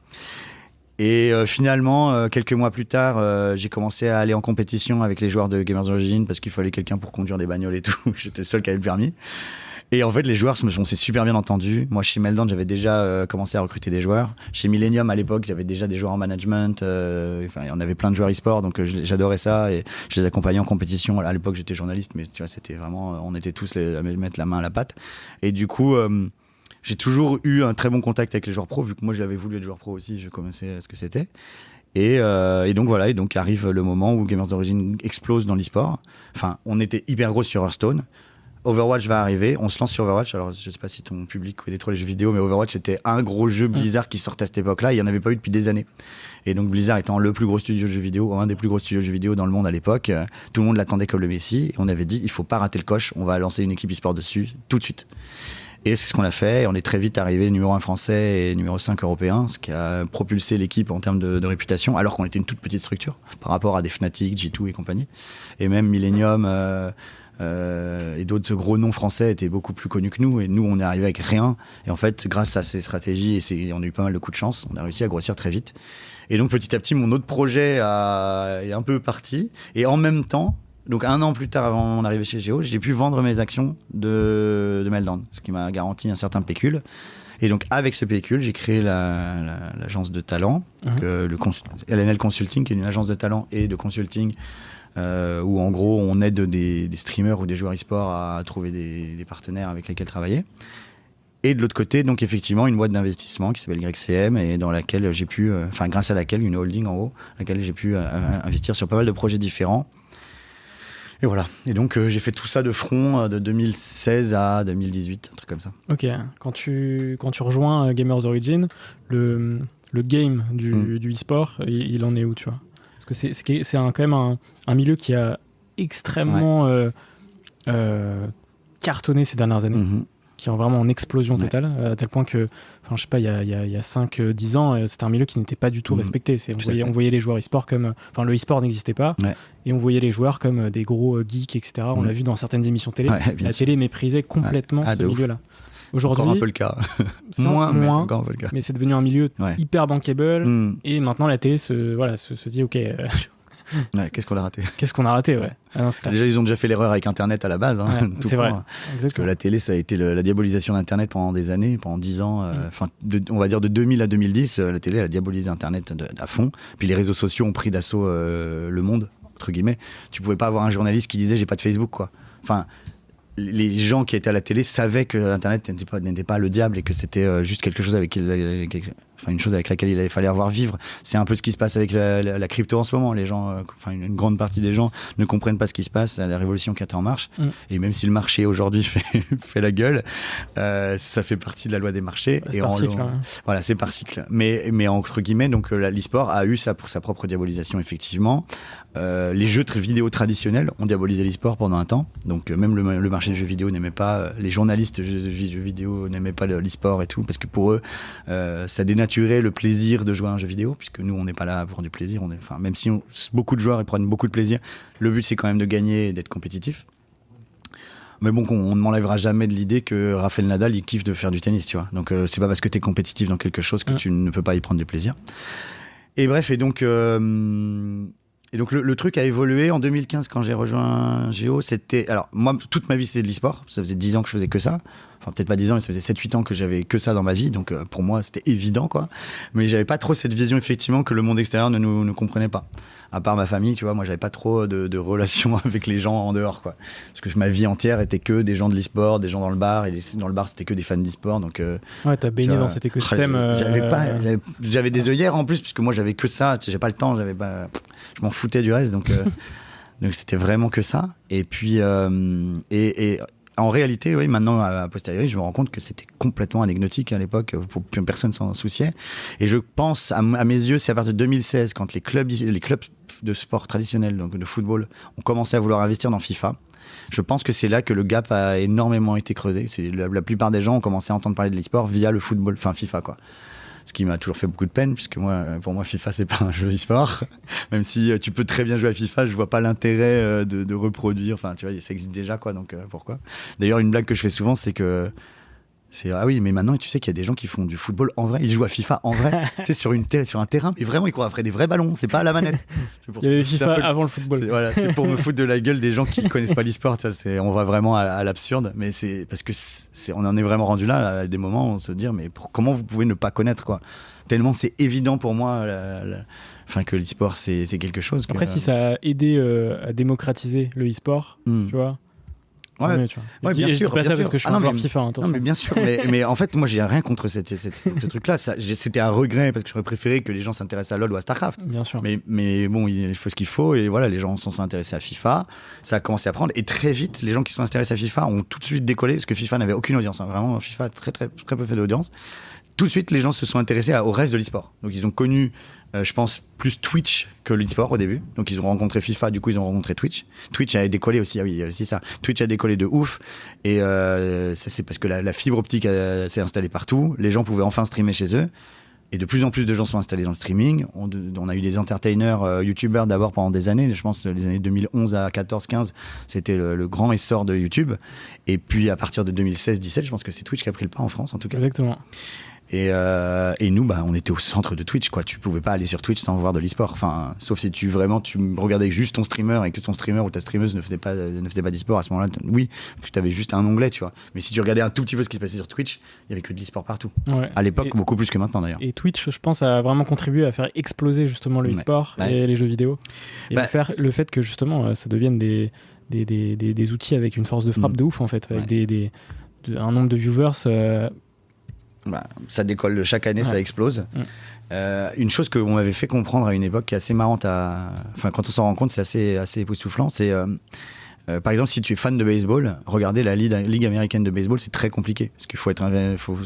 Et finalement, quelques mois plus tard, j'ai commencé à aller en compétition avec les joueurs de Gamers Origin parce qu'il fallait quelqu'un pour conduire des bagnoles et tout. J'étais le seul qui avait le permis. Et en fait, les joueurs, on s'est super bien entendus. Moi, chez Meltdown, j'avais déjà commencé à recruter des joueurs. Chez Millennium, à l'époque, j'avais déjà des joueurs en management. On avait plein de joueurs e-sport, donc j'adorais ça. Et je les accompagnais en compétition. À l'époque, j'étais journaliste, mais tu vois, c'était vraiment, on était tous à mettre la main à la pâte. Et du coup, j'ai toujours eu un très bon contact avec les joueurs pro, vu que moi j'avais voulu être joueur pro aussi, je connaissais ce que c'était. Et donc voilà, et donc arrive le moment où Gamers Origin explose dans l'e-sport. Enfin, on était hyper gros sur Hearthstone. Overwatch va arriver, on se lance sur Overwatch. Alors je sais pas si ton public connaît trop les jeux vidéo, mais Overwatch c'était un gros jeu Blizzard qui sortait à cette époque-là, il n'y en avait pas eu depuis des années. Et donc Blizzard étant le plus gros studio de jeux vidéo, un des plus gros studios de jeux vidéo dans le monde à l'époque, tout le monde l'attendait comme le Messi, et on avait dit il faut pas rater le coche, on va lancer une équipe e-sport dessus tout de suite. Et c'est ce qu'on a fait, et on est très vite arrivé numéro 1 français et numéro 5 européen, ce qui a propulsé l'équipe en termes de réputation, alors qu'on était une toute petite structure par rapport à des Fnatic, G2 et compagnie. Et même Millennium et d'autres gros noms français étaient beaucoup plus connus que nous, et nous on est arrivé avec rien. Et en fait, grâce à ces stratégies, et on a eu pas mal de coups de chance, on a réussi à grossir très vite. Et donc petit à petit, mon autre projet est un peu parti, et en même temps, donc 1 an plus tard, avant mon arrivée chez Géo, j'ai pu vendre mes actions de Meltdown, ce qui m'a garanti un certain pécule. Et donc avec ce pécule, j'ai créé l'agence de talent, LNL Consulting, qui est une agence de talent et de consulting, où en gros on aide des streamers ou des joueurs e-sport à trouver des partenaires avec lesquels travailler. Et de l'autre côté, donc effectivement, une boîte d'investissement qui s'appelle YCM, et dans laquelle j'ai pu, grâce à laquelle, une holding en haut, laquelle j'ai pu investir sur pas mal de projets différents. Et voilà. Et donc, j'ai fait tout ça de front de 2016 à 2018, un truc comme ça. Ok. Quand tu rejoins Gamers Origin, le game du e-sport, il en est où, tu vois ? Parce que c'est quand même un milieu qui a extrêmement cartonné ces dernières années. Qui est vraiment en explosion totale, à tel point que, je sais pas, il y a 5-10 ans, c'était un milieu qui n'était pas du tout respecté. On voyait les joueurs e-sport comme... le e-sport n'existait pas, et on voyait les joueurs comme des gros geeks, etc. On l'a vu dans certaines émissions télé. La télé méprisait complètement ce milieu-là. Aujourd'hui, encore un peu le cas. moins, mais c'est encore un peu le cas. Mais c'est devenu un milieu hyper bankable, et maintenant la télé se dit, ok... Ouais, qu'est-ce qu'on a raté? Qu'est-ce qu'on a raté, ouais. Ah non, c'est clair. Déjà, ils ont déjà fait l'erreur avec Internet à la base. Hein, Ouais, tout c'est vrai. court. Parce que Exactement. la télé, ça a été la diabolisation d'Internet pendant des années, pendant 10 ans. On va dire de 2000 à 2010, la télé a diabolisé Internet à fond. Puis les réseaux sociaux ont pris d'assaut le monde, entre guillemets. Tu pouvais pas avoir un journaliste qui disait j'ai pas de Facebook, quoi. Enfin, les gens qui étaient à la télé savaient que Internet n'était pas le diable et que c'était juste quelque chose une chose avec laquelle il fallait avoir vivre. C'est un peu ce qui se passe avec la crypto en ce moment. Les gens, une grande partie des gens ne comprennent pas ce qui se passe, la révolution qui est en marche. Et même si le marché aujourd'hui fait la gueule, ça fait partie de la loi des marchés. C'est par cycle. Voilà, c'est par cycle. Mais entre guillemets, donc l'e-sport a eu ça pour sa propre diabolisation, effectivement. Les jeux vidéo traditionnels ont diabolisé l'e-sport pendant un temps. Donc même le marché des jeux vidéo n'aimait pas, les journalistes de jeux vidéo n'aimaient pas l'e-sport et tout, parce que pour eux, ça dénaturait le plaisir de jouer à un jeu vidéo, puisque nous, on n'est pas là pour du plaisir. Même si beaucoup de joueurs ils prennent beaucoup de plaisir, le but, c'est quand même de gagner et d'être compétitif. Mais bon, on ne m'enlèvera jamais de l'idée que Rafael Nadal, il kiffe de faire du tennis, tu vois. Donc, c'est pas parce que tu es compétitif dans quelque chose que tu ne peux pas y prendre du plaisir. Et bref, le truc a évolué. En 2015, quand j'ai rejoint Géo, c'était... Alors, moi, toute ma vie, c'était de l'e-sport. Ça faisait 10 ans que je faisais que ça. Enfin, peut-être pas 10 ans, mais ça faisait 7-8 ans que j'avais que ça dans ma vie. Donc, pour moi, c'était évident, quoi. Mais j'avais pas trop cette vision, effectivement, que le monde extérieur ne nous comprenait pas. À part ma famille, tu vois, moi, j'avais pas trop de relations avec les gens en dehors, quoi. Parce que ma vie entière était que des gens de l'e-sport, des gens dans le bar. Et dans le bar, c'était que des fans d'e-sport. Donc, ouais, t'as baigné dans cet écosystème. J'avais des œillères en plus, puisque moi, j'avais que ça. Tu sais, j'ai pas le temps, je m'en foutais du reste. Donc, donc c'était vraiment que ça. Et puis, en réalité, oui, maintenant, a posteriori, je me rends compte que c'était complètement anecdotique à l'époque, pour plus personne s'en souciait. Et je pense, à mes yeux, c'est à partir de 2016, quand les clubs de sport traditionnels, donc de football, ont commencé à vouloir investir dans FIFA. Je pense que c'est là que le gap a énormément été creusé. La plupart des gens ont commencé à entendre parler de l'e-sport via le football, enfin FIFA, quoi. Ce qui m'a toujours fait beaucoup de peine, puisque pour moi, FIFA, c'est pas un jeu e-sport. Même si tu peux très bien jouer à FIFA, je vois pas l'intérêt de reproduire. Enfin, tu vois, ça existe déjà, quoi. Donc, pourquoi? D'ailleurs, une blague que je fais souvent, c'est que ah oui, mais maintenant, tu sais qu'il y a des gens qui font du football en vrai. Ils jouent à FIFA en vrai, tu sais, sur un terrain. Et vraiment, ils courent après des vrais ballons. C'est pas à la manette. Il y avait FIFA avant le football. C'est pour me foutre de la gueule des gens qui connaissent pas l'e-sport. On va vraiment à l'absurde. Mais c'est parce que on en est vraiment rendu là, à des moments, on se dit, mais comment vous pouvez ne pas connaître, quoi? Tellement c'est évident pour moi que l'e-sport, c'est quelque chose. Après, si ça a aidé à démocratiser le e-sport, tu vois. Ouais, bien sûr. Pas ça parce que je suis un joueur FIFA. Non, mais bien sûr. mais en fait, moi, j'ai rien contre ce truc-là. C'était un regret parce que j'aurais préféré que les gens s'intéressent à LoL ou à StarCraft. Bien sûr. Mais bon, il faut ce qu'il faut. Et voilà, les gens sont intéressés à FIFA. Ça a commencé à prendre. Et très vite, les gens qui sont intéressés à FIFA ont tout de suite décollé parce que FIFA n'avait aucune audience. Hein. Vraiment, FIFA a très, très, très peu fait d'audience. Tout de suite, les gens se sont intéressés au reste de l'e-sport. Donc, ils ont connu, je pense, plus Twitch que l'e-sport au début. Donc, ils ont rencontré FIFA, du coup, ils ont rencontré Twitch. Twitch a décollé aussi, il y a aussi ça. Twitch a décollé de ouf. Et ça, c'est parce que la fibre optique s'est installée partout. Les gens pouvaient enfin streamer chez eux. Et de plus en plus de gens sont installés dans le streaming. On a eu des entertainers, youtubeurs d'abord pendant des années. Je pense que les années 2011 à 14-15, c'était le grand essor de YouTube. Et puis, à partir de 2016-17, je pense que c'est Twitch qui a pris le pas en France, en tout cas. Exactement. Et nous, on était au centre de Twitch, quoi. Tu pouvais pas aller sur Twitch sans voir de l'e-sport. Enfin, sauf si tu regardais juste ton streamer et que ton streamer ou ta streameuse ne faisait pas d'e-sport à ce moment-là. Oui, parce que tu avais juste un onglet, tu vois. Mais si tu regardais un tout petit peu ce qui se passait sur Twitch, il y avait que de l'e-sport partout. Ouais. À l'époque, beaucoup plus que maintenant d'ailleurs. Et Twitch, je pense, a vraiment contribué à faire exploser justement le e-sport et les jeux vidéo. Et le fait que justement, ça devienne des outils avec une force de frappe de ouf, en fait, avec un nombre de viewers. Ça décolle chaque année, ça explose. Une chose qu'on m'avait fait comprendre à une époque qui est assez marrante, quand on s'en rend compte, c'est assez époustouflant. C'est par exemple, si tu es fan de baseball, regarder la ligue américaine de baseball, c'est très compliqué parce qu'il faut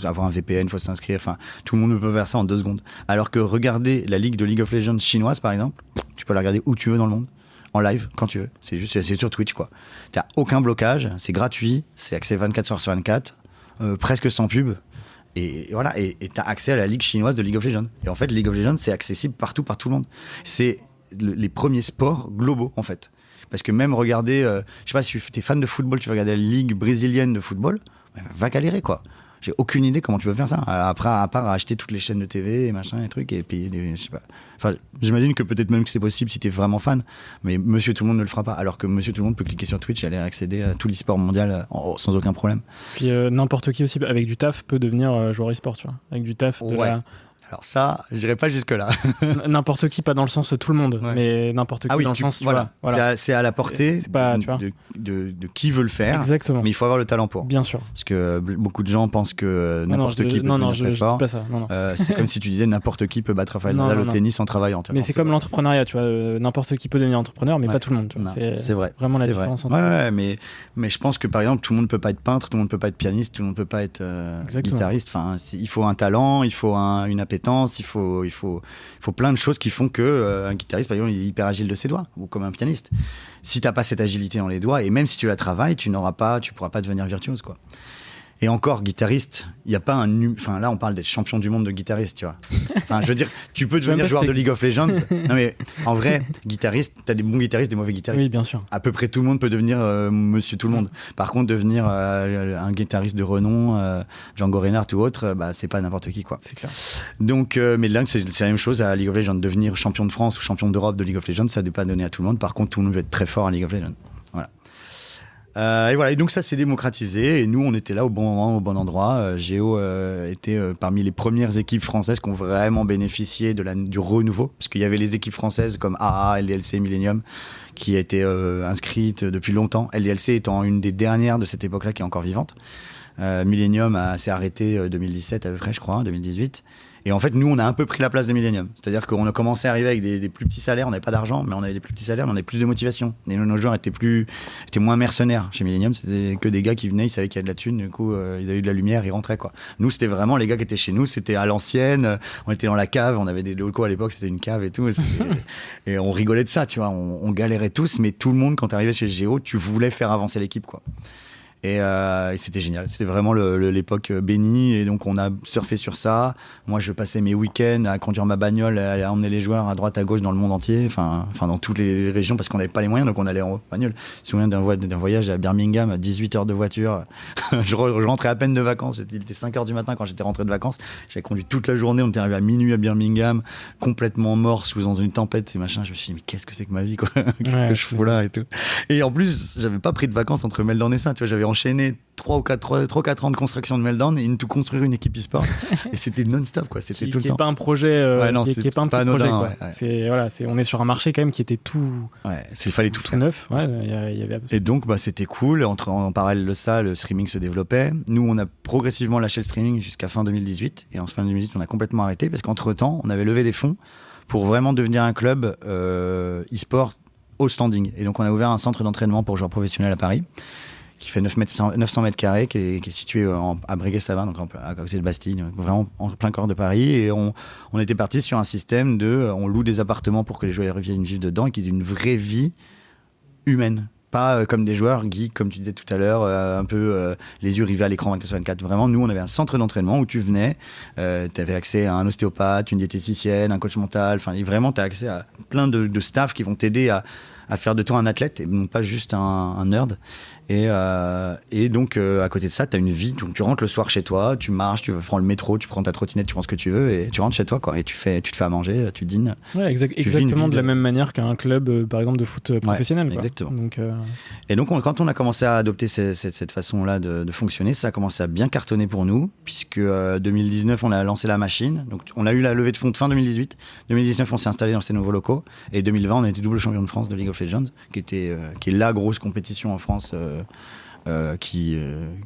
avoir un VPN, il faut s'inscrire. Enfin, tout le monde peut faire ça en 2 secondes. Alors que regarder la ligue de League of Legends chinoise, par exemple, tu peux la regarder où tu veux dans le monde, en live, quand tu veux. C'est sur Twitch, quoi. T'as aucun blocage, c'est gratuit, c'est accès 24 heures sur 24, presque sans pub. Et voilà, et t'as accès à la ligue chinoise de League of Legends. Et en fait, League of Legends, c'est accessible partout, par tout le monde. C'est les premiers sports globaux, en fait. Parce que même regarder, je sais pas, si t'es fan de football, tu vas regarder la ligue brésilienne de football, va galérer, quoi. J'ai aucune idée comment tu peux faire ça. Après, à part acheter toutes les chaînes de TV et machin et trucs et payer des, je sais pas. Enfin, j'imagine que peut-être même que c'est possible si t'es vraiment fan, mais Monsieur Tout le Monde ne le fera pas. Alors que Monsieur Tout le Monde peut cliquer sur Twitch et aller accéder à tout l'e-sport mondial sans aucun problème. Puis n'importe qui aussi avec du taf peut devenir joueur e-sport, tu vois. Avec du taf, Alors ça, je dirais pas jusque-là. N'importe qui, pas dans le sens tout le monde, mais n'importe qui dans le sens, voilà. C'est à la portée de qui veut le faire. Exactement. Mais il faut avoir le talent pour. Bien sûr. Parce que beaucoup de gens pensent que n'importe qui peut devenir très fort. Non, je dis pas ça. Non. C'est comme si tu disais n'importe qui peut battre Rafael Nadal au tennis en travaillant. Mais c'est comme l'entrepreneuriat, tu vois. N'importe qui peut devenir entrepreneur, mais pas tout le monde. Tu vois. C'est vrai. Vraiment la différence entre. Mais je pense que par exemple, tout le monde peut pas être peintre, tout le monde peut pas être pianiste, tout le monde peut pas être guitariste. Enfin, il faut un talent, il faut une appétence, il faut plein de choses qui font que un guitariste, par exemple, il est hyper agile de ses doigts, ou comme un pianiste. Si t'as pas cette agilité dans les doigts, et même si tu la travailles, tu pourras pas devenir virtuose, quoi. Et encore, guitariste, il y a pas enfin là, on parle d'être champion du monde de guitariste, tu vois. Enfin, je veux dire, tu peux devenir joueur de League of Legends. Non mais en vrai, guitariste, t'as des bons guitaristes, des mauvais guitaristes. Oui, bien sûr. À peu près tout le monde peut devenir Monsieur Tout le Monde. Par contre, devenir un guitariste de renom, Django Reinhardt ou autre, c'est pas n'importe qui, quoi. C'est clair. Donc, mais là, c'est la même chose à League of Legends. Devenir champion de France ou champion d'Europe de League of Legends, ça n'est pas donné à tout le monde. Par contre, tout le monde veut être très fort à League of Legends. Et donc ça s'est démocratisé et nous on était là au bon moment, au bon endroit. Géo était parmi les premières équipes françaises qui ont vraiment bénéficié du renouveau, parce qu'il y avait les équipes françaises comme AA, LDLC, Millennium qui étaient inscrites depuis longtemps. LDLC étant une des dernières de cette époque-là qui est encore vivante. Millennium s'est arrêté 2017 à peu près, je crois, 2018. Et en fait, nous, on a un peu pris la place de Millennium. C'est-à-dire qu'on a commencé à arriver avec des plus petits salaires. On n'avait pas d'argent, mais on avait des plus petits salaires, mais on avait plus de motivation. Et nos joueurs étaient moins mercenaires. Chez Millennium, c'était que des gars qui venaient, ils savaient qu'il y avait de la thune, du coup, ils avaient eu de la lumière, ils rentraient, quoi. Nous, c'était vraiment les gars qui étaient chez nous, c'était à l'ancienne. On était dans la cave, on avait des locaux à l'époque, c'était une cave et tout. Et on rigolait de ça, tu vois. On galérait tous, mais tout le monde, quand t'arrivais chez Géo, tu voulais faire avancer l'équipe, quoi. Et c'était génial, c'était vraiment l'époque bénie, et donc on a surfé sur ça. Moi je passais mes week-ends à conduire ma bagnole, à emmener les joueurs à droite à gauche dans le monde entier, enfin dans toutes les régions, parce qu'on n'avait pas les moyens, donc on allait en bagnole. Je me souviens d'un voyage à Birmingham, 18 heures de voiture. je rentrais à peine de vacances, il était 5 heures du matin quand j'étais rentré de vacances. J'avais conduit toute la journée, on était arrivé à minuit à Birmingham, complètement mort dans une tempête et machin. Je me suis dit mais qu'est-ce que c'est que ma vie, quoi. Qu'est-ce que je fous là et tout. Et en plus j'avais pas pris de vacances entre Meltdown et ça, tu vois, j'avais enchaîné 3 ou 4 ans de construction de Meltdown et tout construire une équipe e-sport. Et c'était non-stop, quoi. C'était tout le temps. Qui n'est pas un projet, qui est pas un petit projet, quoi. On est sur un marché quand même qui était tout. Ouais, il fallait tout neuf. Ouais, y avait... Et donc, c'était cool. En parallèle de ça, le streaming se développait. Nous, on a progressivement lâché le streaming jusqu'à fin 2018. Et en fin 2018, on a complètement arrêté parce qu'entre-temps, on avait levé des fonds pour vraiment devenir un club e-sport au standing. Et donc, on a ouvert un centre d'entraînement pour joueurs professionnels à Paris, qui fait 900 mètres carrés, qui est situé à Breguet-Savin, donc à côté de Bastille, vraiment en plein cœur de Paris. Et on était parti sur un système on loue des appartements pour que les joueurs viennent vivre dedans et qu'ils aient une vraie vie humaine. Pas comme des joueurs geeks, comme tu disais tout à l'heure, un peu les yeux rivés à l'écran 24/24. Vraiment, nous, on avait un centre d'entraînement où tu venais, tu avais accès à un ostéopathe, une diététicienne, un coach mental. Enfin, vraiment, tu as accès à plein de staff qui vont t'aider à faire de toi un athlète et non pas juste un nerd. Et donc, à côté de ça, tu as une vie. Donc, tu rentres le soir chez toi, tu marches, tu prends le métro, tu prends ta trottinette, tu prends ce que tu veux et tu rentres chez toi, quoi. Et tu te fais à manger, tu dînes. Ouais, exactement de la même manière qu'un club, par exemple, de foot professionnel. Ouais, quoi. Exactement. Donc, Et donc, quand on a commencé à adopter cette façon-là de fonctionner, ça a commencé à bien cartonner pour nous, puisque 2019, on a lancé la machine. Donc, on a eu la levée de fonds de fin 2018. 2019, on s'est installé dans ces nouveaux locaux. Et 2020, on a été double champion de France de League of Legends, qui est la grosse compétition en France. Qui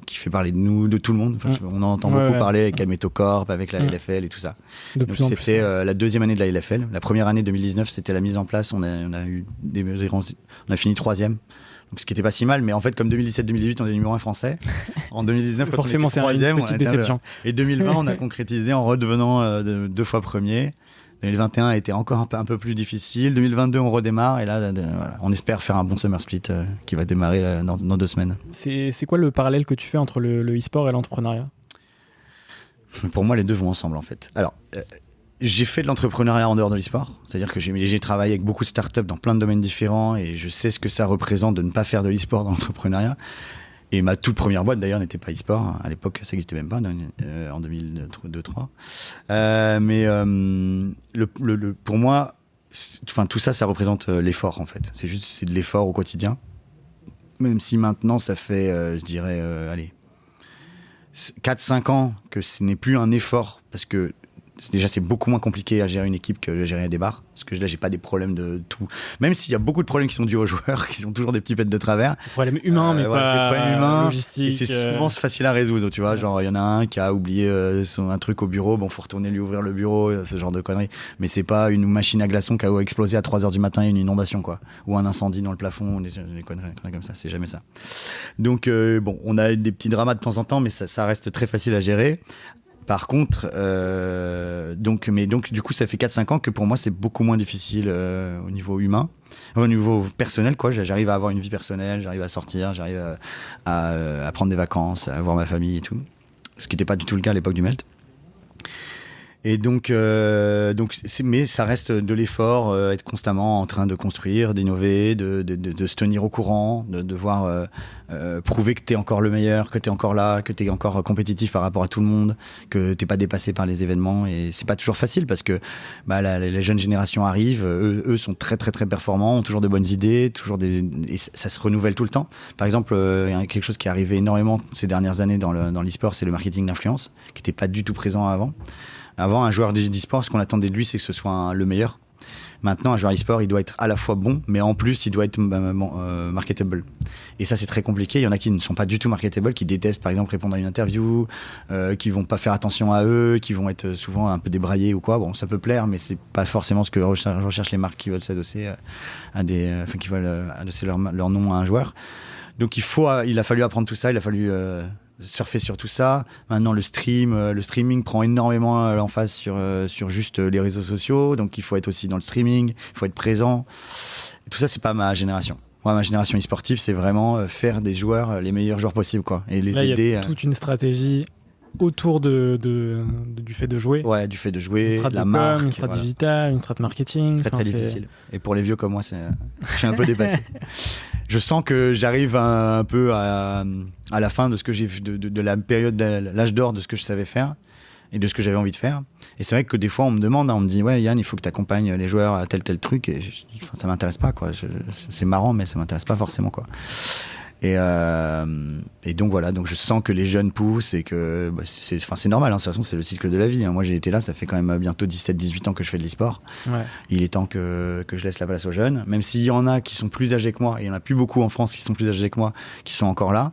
fait parler de nous, de tout le monde. Enfin, on en entend beaucoup parler avec Ameto Corp, avec la LFL et tout ça. Donc c'était la deuxième année de la LFL. La première année 2019, c'était la mise en place. On a fini 3e. Donc ce qui n'était pas si mal, mais en fait comme 2017-2018 on est numéro 1 français. En 2019 quand forcément, on était 3e, une petite déception. Et 2020 on a concrétisé en redevenant 2 fois premier. 2021 a été encore un peu plus difficile. 2022, on redémarre et là, voilà, on espère faire un bon Summer Split qui va démarrer dans 2 semaines. C'est quoi le parallèle que tu fais entre le e-sport et l'entrepreneuriat ? Pour moi, les deux vont ensemble en fait. Alors, j'ai fait de l'entrepreneuriat en dehors de l'e-sport. C'est-à-dire que j'ai travaillé avec beaucoup de startups dans plein de domaines différents et je sais ce que ça représente de ne pas faire de l'e-sport dans l'entrepreneuriat. Et ma toute première boîte, d'ailleurs, n'était pas e-sport. À l'époque, ça n'existait même pas, en 2002-2003. Pour moi, tout ça, ça représente l'effort, en fait. C'est de l'effort au quotidien. Même si maintenant, ça fait, je dirais, 4-5 ans que ce n'est plus un effort, parce que c'est beaucoup moins compliqué à gérer une équipe que de gérer des bars, parce que là j'ai pas des problèmes de tout, même s'il y a beaucoup de problèmes qui sont dus aux joueurs, qui sont toujours des petits pets de travers, des problèmes humains, mais voilà, pas des problèmes humains, logistiques, et c'est souvent facile à résoudre, tu vois, genre il y en a un qui a oublié un truc au bureau, bon faut retourner lui ouvrir le bureau, ce genre de conneries, mais c'est pas une machine à glaçons qui a explosé à 3h du matin et une inondation, quoi, ou un incendie dans le plafond, des conneries comme ça, c'est jamais ça. Donc bon, on a des petits dramas de temps en temps, mais ça reste très facile à gérer. Par contre, donc du coup, ça fait 4-5 ans que pour moi, c'est beaucoup moins difficile au niveau humain. Au niveau personnel, quoi, j'arrive à avoir une vie personnelle, j'arrive à sortir, j'arrive à prendre des vacances, à voir ma famille et tout. Ce qui n'était pas du tout le cas à l'époque du Melt. Et mais ça reste de l'effort, être constamment en train de construire, d'innover, de se tenir au courant, de devoir prouver que t'es encore le meilleur, que t'es encore là, que t'es encore compétitif par rapport à tout le monde, que t'es pas dépassé par les événements. Et c'est pas toujours facile parce que les jeunes générations arrivent, eux sont très très très performants, ont toujours de bonnes idées, et ça se renouvelle tout le temps. Par exemple, il y a quelque chose qui est arrivé énormément ces dernières années dans l'e-sport, c'est le marketing d'influence, qui n'était pas du tout présent avant. Avant, un joueur d'e-sport, ce qu'on attendait de lui, c'est que ce soit le meilleur. Maintenant, un joueur e-sport, il doit être à la fois bon, mais en plus, il doit être marketable. Et ça, c'est très compliqué. Il y en a qui ne sont pas du tout marketable, qui détestent, par exemple, répondre à une interview, qui vont pas faire attention à eux, qui vont être souvent un peu débraillés ou quoi. Bon, ça peut plaire, mais c'est pas forcément ce que recherchent les marques qui veulent s'adosser qui veulent adosser leur nom à un joueur. Donc, il a fallu apprendre tout ça, il a fallu surfer sur tout ça. Maintenant, le streaming prend énormément l'emphase sur juste les réseaux sociaux. Donc, il faut être aussi dans le streaming, il faut être présent. Et tout ça, c'est pas ma génération. Moi, ma génération e-sportive, c'est vraiment faire des joueurs les meilleurs joueurs possibles, quoi, et les aider. Il y a toute une stratégie autour du fait de jouer. Ouais, du fait de jouer, une la marque, une strat digitale, une strat marketing. Très difficile. Et pour les vieux comme moi, je suis un peu dépassé. Je sens que j'arrive un peu à la fin de ce que j'ai de la période, l'âge d'or de ce que je savais faire et de ce que j'avais envie de faire. Et c'est vrai que des fois on me demande, on me dit ouais Yann, il faut que tu accompagnes les joueurs à tel truc, et ça m'intéresse pas, quoi. C'est marrant, mais ça m'intéresse pas forcément, quoi. Et donc voilà, donc je sens que les jeunes poussent et que c'est normal, hein, de toute façon c'est le cycle de la vie, hein. Moi j'ai été là, ça fait quand même bientôt 17-18 ans que je fais de l'e-sport. Ouais. Il est temps que je laisse la place aux jeunes, même s'il y en a qui sont plus âgés que moi, et il y en a plus beaucoup en France qui sont plus âgés que moi, qui sont encore là.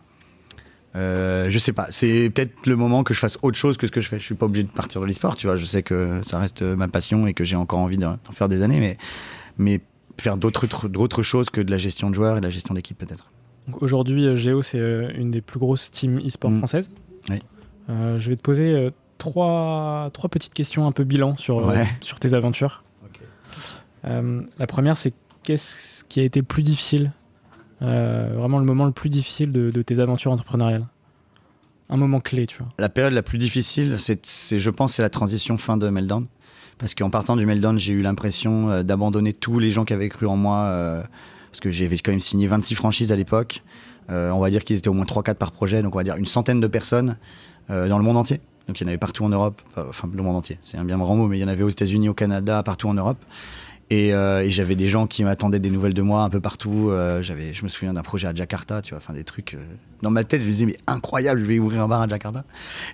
Je sais pas, c'est peut-être le moment que je fasse autre chose que ce que je fais. Je suis pas obligé de partir de l'e-sport, tu vois, je sais que ça reste ma passion et que j'ai encore envie d'en faire des années, mais faire d'autres choses que de la gestion de joueurs et de la gestion d'équipe, peut-être. Donc aujourd'hui, Géo, c'est une des plus grosses teams e-sport françaises. Oui. Je vais te poser trois petites questions un peu bilan sur tes aventures. Okay. La première, c'est qu'est-ce qui a été le plus difficile, vraiment le moment le plus difficile de tes aventures entrepreneuriales? Un moment clé, tu vois. La période la plus difficile, je pense, c'est la transition fin de Meltdown. Parce qu'en partant du Meltdown, j'ai eu l'impression d'abandonner tous les gens qui avaient cru en moi. Parce que j'avais quand même signé 26 franchises à l'époque. On va dire qu'ils étaient au moins 3-4 par projet, donc on va dire une centaine de personnes dans le monde entier. Donc il y en avait partout en Europe, enfin le monde entier, c'est un bien grand mot, mais il y en avait aux États-Unis, au Canada, partout en Europe. Et j'avais des gens qui m'attendaient des nouvelles de moi un peu partout. Je me souviens d'un projet à Jakarta, tu vois, enfin des trucs. Dans ma tête, je me disais, mais incroyable, je vais ouvrir un bar à Jakarta.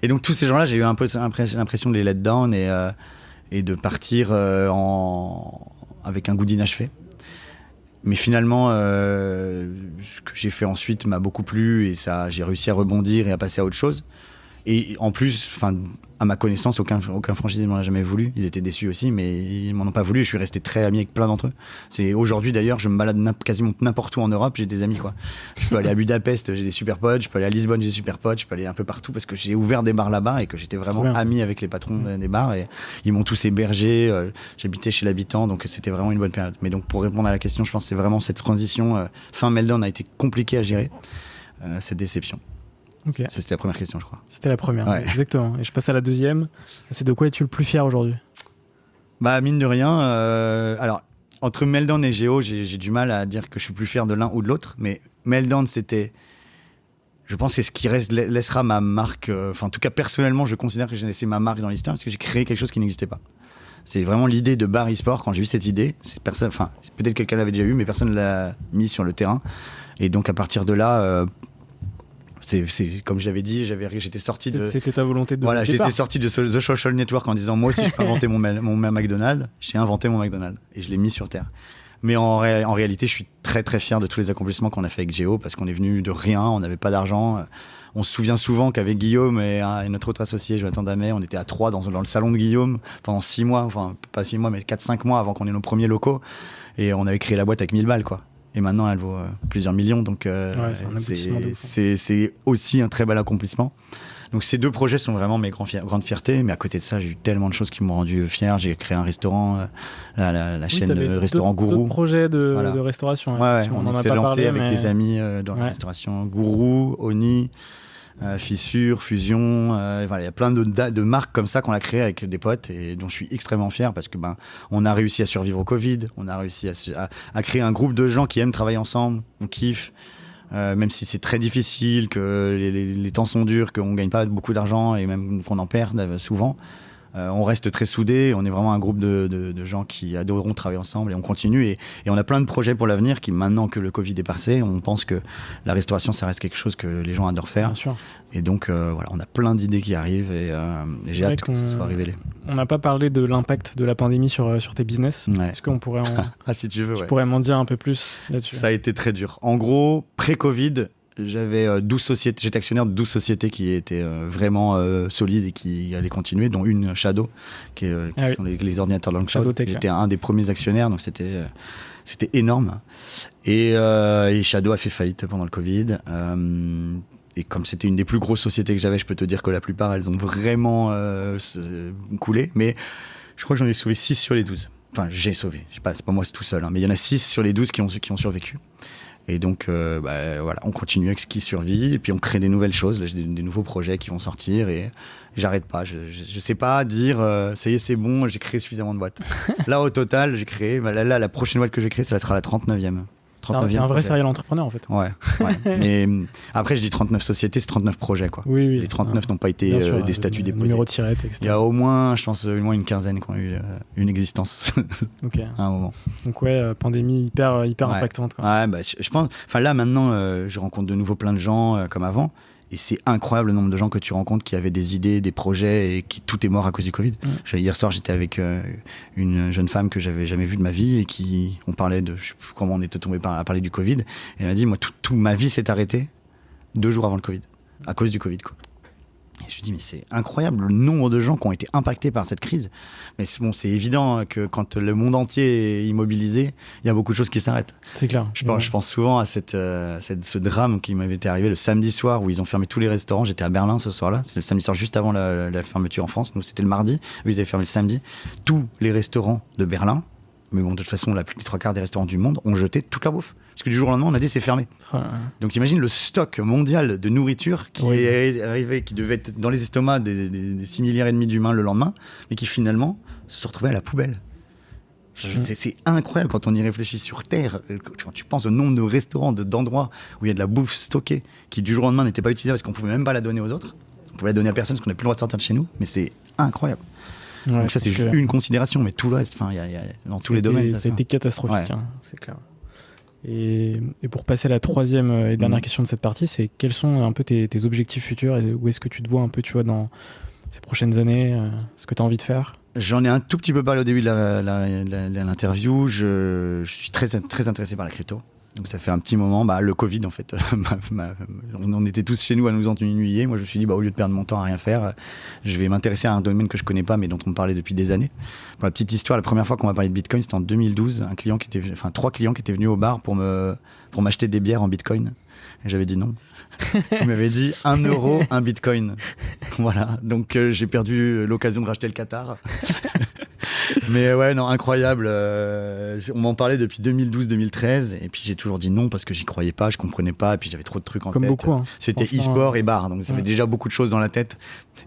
Et donc tous ces gens-là, j'ai eu un peu l'impression de les let down et de partir avec un goût d'inachevé. Mais finalement, ce que j'ai fait ensuite m'a beaucoup plu et j'ai réussi à rebondir et à passer à autre chose. Et en plus, à ma connaissance, aucun franchisé ne m'en a jamais voulu. Ils étaient déçus aussi, mais ils m'en ont pas voulu. Je suis resté très ami avec plein d'entre eux. Aujourd'hui, d'ailleurs, je me balade quasiment n'importe où en Europe. J'ai des amis, quoi. Je peux aller à Budapest, j'ai des super potes. Je peux aller à Lisbonne, j'ai des super potes. Je peux aller un peu partout parce que j'ai ouvert des bars là-bas et que j'étais vraiment ami avec les patrons des bars. Et ils m'ont tous hébergé. J'habitais chez l'habitant, donc c'était vraiment une bonne période. Mais donc, pour répondre à la question, je pense que c'est vraiment cette transition. Fin Meltdown a été compliqué à gérer, cette déception. Okay. C'était la première question, je crois. C'était la première, ouais. Exactement. Et je passe à la deuxième. C'est de quoi es-tu le plus fier aujourd'hui? Mine de rien, alors, entre Meltdown et Géo, j'ai du mal à dire que je suis plus fier de l'un ou de l'autre, mais Meltdown, c'était je pense que c'est ce qui laissera ma marque. En tout cas, personnellement, je considère que j'ai laissé ma marque dans l'histoire parce que j'ai créé quelque chose qui n'existait pas. C'est vraiment l'idée de bar e-sport. Quand j'ai eu cette idée, peut-être quelqu'un l'avait déjà eu, mais personne ne l'a mis sur le terrain. Et donc, à partir de là, c'est comme j'avais dit, j'étais sorti de. C'était ta volonté de. Voilà, j'étais sorti de The Social Network en disant moi aussi, je peux inventer mon McDonald's. J'ai inventé mon McDonald's et je l'ai mis sur terre. Mais en réalité, je suis très très fier de tous les accomplissements qu'on a fait avec Géo parce qu'on est venu de rien, on n'avait pas d'argent. On se souvient souvent qu'avec Guillaume et notre autre associé, Jonathan Damet, on était à 3 dans le salon de Guillaume pendant 6 mois, enfin pas 6 mois, mais 4-5 mois avant qu'on ait nos premiers locaux. Et on avait créé la boîte avec 1000 balles, quoi. Et maintenant, elle vaut plusieurs millions, donc c'est aussi un très bel accomplissement. Donc ces 2 projets sont vraiment mes grandes fiertés, mais à côté de ça, j'ai eu tellement de choses qui m'ont rendu fier. J'ai créé un restaurant, la chaîne Restaurant Gourou. D'autres projets de restauration. Ouais, on s'est lancé avec des amis dans la restauration. Gourou, Oni, Fissure, Fusion. Il y a plein de marques comme ça qu'on a créées avec des potes et dont je suis extrêmement fier parce que on a réussi à survivre au Covid, on a réussi à créer un groupe de gens qui aiment travailler ensemble, on kiffe. Même si c'est très difficile, que les temps sont durs, qu'on ne gagne pas beaucoup d'argent et même qu'on en perd souvent, on reste très soudés. On est vraiment un groupe de gens qui adoreront travailler ensemble et on continue. Et on a plein de projets pour l'avenir qui, maintenant que le Covid est passé, on pense que la restauration, ça reste quelque chose que les gens adorent faire. Bien sûr. Et donc, on a plein d'idées qui arrivent et j'ai hâte que ça soit révélé. On n'a pas parlé de l'impact de la pandémie sur tes business. Ouais. Est-ce qu'on pourrait si tu veux, tu pourrais m'en dire un peu plus là-dessus? Ça a été très dur. En gros, pré-Covid, j'avais 12 sociétés, j'étais actionnaire de 12 sociétés qui étaient vraiment solides et qui allaient continuer, dont une Shadow, qui sont les ordinateurs dans le cloud. J'étais un des premiers actionnaires, donc c'était énorme. Et Shadow a fait faillite pendant le Covid. Et comme c'était une des plus grosses sociétés que j'avais, je peux te dire que la plupart, elles ont vraiment coulé. Mais je crois que j'en ai sauvé 6 sur les 12. Enfin, j'ai sauvé. C'est pas moi tout seul, hein, mais il y en a 6 sur les 12 qui ont survécu. Et donc, voilà, on continue avec ce qui survit. Et puis, on crée des nouvelles choses. Là, j'ai des nouveaux projets qui vont sortir. Et j'arrête pas. Je sais pas dire, ça y est, c'est bon, j'ai créé suffisamment de boîtes. Là, au total, j'ai créé... Là, la prochaine boîte que j'ai créée, ça sera la 39e. C'est un vrai serial entrepreneur en fait. Ouais. Mais après, je dis 39 sociétés, c'est 39 projets, quoi. Oui. Les 39 n'ont pas été des statuts déposés. Numéro de tirette, etc. Il y a au moins, je pense, une quinzaine qui ont eu une existence à un moment. Donc pandémie hyper impactante, quoi. Ouais, je pense. Enfin là, maintenant, je rencontre de nouveau plein de gens comme avant. Et c'est incroyable le nombre de gens que tu rencontres qui avaient des idées, des projets et qui tout est mort à cause du Covid. Hier soir, j'étais avec une jeune femme que j'avais jamais vue de ma vie et on parlait de, je sais plus comment on était tombé à parler du Covid. Et elle m'a dit, moi, toute ma vie s'est arrêtée 2 jours avant le Covid, à cause du Covid, quoi. Et je me dis, mais c'est incroyable le nombre de gens qui ont été impactés par cette crise. Mais bon, c'est évident que quand le monde entier est immobilisé, il y a beaucoup de choses qui s'arrêtent. C'est clair. Je pense souvent à ce drame qui m'avait été arrivé le samedi soir où ils ont fermé tous les restaurants. J'étais à Berlin ce soir-là. C'est le samedi soir juste avant la fermeture en France. Nous, c'était le mardi. Eux, ils avaient fermé le samedi. Tous les restaurants de Berlin, mais bon, de toute façon, les 3/4 des restaurants du monde ont jeté toute leur bouffe. Parce que du jour au lendemain, on a dit c'est fermé. Donc imagine le stock mondial de nourriture qui est arrivé, qui devait être dans les estomacs des 6 milliards et demi d'humains le lendemain, mais qui finalement se retrouvait à la poubelle. C'est incroyable quand on y réfléchit sur Terre. Quand tu penses au nombre de restaurants, d'endroits où il y a de la bouffe stockée qui du jour au lendemain n'était pas utilisée parce qu'on pouvait même pas la donner aux autres. On pouvait la donner à personne parce qu'on n'avait plus le droit de sortir de chez nous. Mais c'est incroyable. Donc ça, c'est juste une considération, mais tout le reste, il y a dans tous les domaines. C'était catastrophique, c'est clair. Et pour passer à la troisième et dernière question de cette partie, c'est quels sont un peu tes objectifs futurs et où est-ce que tu te vois un peu, dans ces prochaines années, ce que tu as envie de faire? J'en ai un tout petit peu parlé au début de l'interview. Je suis très, très intéressé par la crypto. Donc ça fait un petit moment, le Covid en fait, on était tous chez nous à nous ennuyer. Moi je me suis dit au lieu de perdre mon temps à rien faire, je vais m'intéresser à un domaine que je connais pas mais dont on me parlait depuis des années. Pour la petite histoire, la première fois qu'on m'a parlé de Bitcoin, c'était en 2012. 3 clients qui étaient venus au bar pour m'acheter des bières en Bitcoin. Et j'avais dit non. Ils m'avaient dit 1 euro, 1 Bitcoin. Voilà, donc j'ai perdu l'occasion de racheter le Qatar. Mais ouais, non, incroyable. On m'en parlait depuis 2012-2013 et puis j'ai toujours dit non parce que j'y croyais pas, je comprenais pas et puis j'avais trop de trucs en Comme tête. beaucoup. Hein. C'était e-sport et bar, donc ça fait déjà beaucoup de choses dans la tête.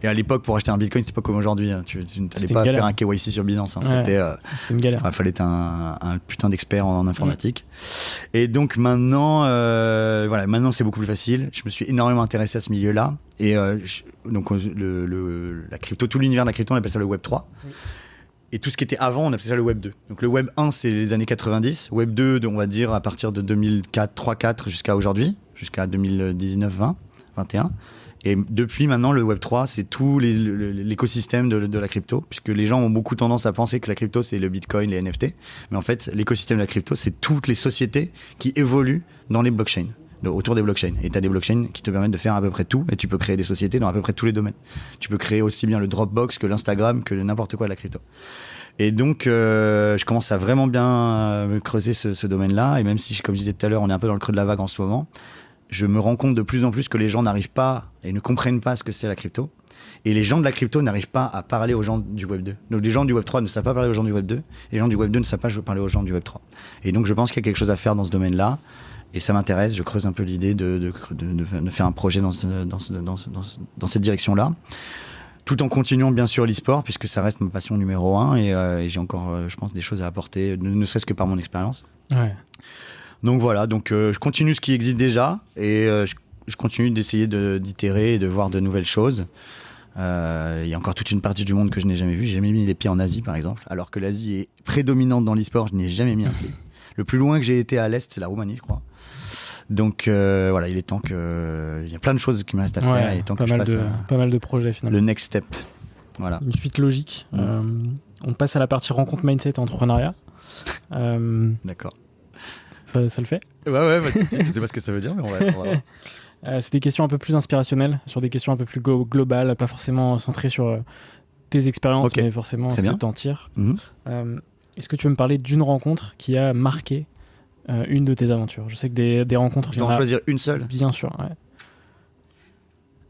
Et à l'époque, pour acheter un bitcoin, c'est pas comme aujourd'hui. Hein. Tu n'allais pas faire un KYC sur Binance. Hein. C'était une galère. Il fallait être un putain d'expert en informatique. Et donc maintenant, maintenant c'est beaucoup plus facile. Je me suis énormément intéressé à ce milieu-là. Et donc la crypto, tout l'univers de la crypto, on appelle ça le Web 3. Et tout ce qui était avant, on appelait ça le Web 2. Donc le Web 1, c'est les années 90. Web 2, on va dire à partir de 2004, 3-4 jusqu'à aujourd'hui, jusqu'à 2019, 20, 21. Et depuis maintenant, le Web 3, c'est tout l'écosystème de la crypto, puisque les gens ont beaucoup tendance à penser que la crypto, c'est le Bitcoin, les NFT. Mais en fait, l'écosystème de la crypto, c'est toutes les sociétés qui évoluent dans les blockchains, autour des blockchains. Et tu as des blockchains qui te permettent de faire à peu près tout, et tu peux créer des sociétés dans à peu près tous les domaines. Tu peux créer aussi bien le Dropbox que l'Instagram, que n'importe quoi de la crypto. Et donc, je commence à vraiment bien creuser ce domaine-là. Et même si, comme je disais tout à l'heure, on est un peu dans le creux de la vague en ce moment, je me rends compte de plus en plus que les gens n'arrivent pas et ne comprennent pas ce que c'est la crypto. Et les gens de la crypto n'arrivent pas à parler aux gens du Web 2. Donc les gens du Web 3 ne savent pas parler aux gens du Web 2. Les gens du Web 2 ne savent pas parler aux gens du Web 3. Et donc je pense qu'il y a quelque chose à faire dans ce domaine-là. Et ça m'intéresse. Je creuse un peu l'idée de faire un projet dans cette direction-là. Tout en continuant bien sûr l'e-sport, puisque ça reste ma passion numéro 1. Et j'ai encore, je pense, des choses à apporter, ne serait-ce que par mon expérience. Ouais. Donc voilà, je continue ce qui existe déjà et je continue d'essayer d'itérer et de voir de nouvelles choses. Il y a encore toute une partie du monde que je n'ai jamais vue. J'ai jamais mis les pieds en Asie, par exemple, alors que l'Asie est prédominante dans l'e-sport. Je n'y ai jamais mis un pied. Le plus loin que j'ai été à l'Est, c'est la Roumanie, je crois. Donc il est temps que... Il y a plein de choses qui me restent à faire. Il est temps que je passe pas mal de projets, finalement. Le next step. Voilà. Une suite logique. On passe à la partie rencontre mindset et entrepreneuriat. D'accord. Ça le fait ? Ouais, je sais pas ce que ça veut dire, mais on va... c'est des questions un peu plus inspirationnelles, sur des questions un peu plus globales, pas forcément centrées sur tes expériences, mais forcément ce que tu en tires. Est-ce que tu veux me parler d'une rencontre qui a marqué une de tes aventures ? Je sais que des rencontres... Je dois en choisir une seule ? Bien sûr, ouais.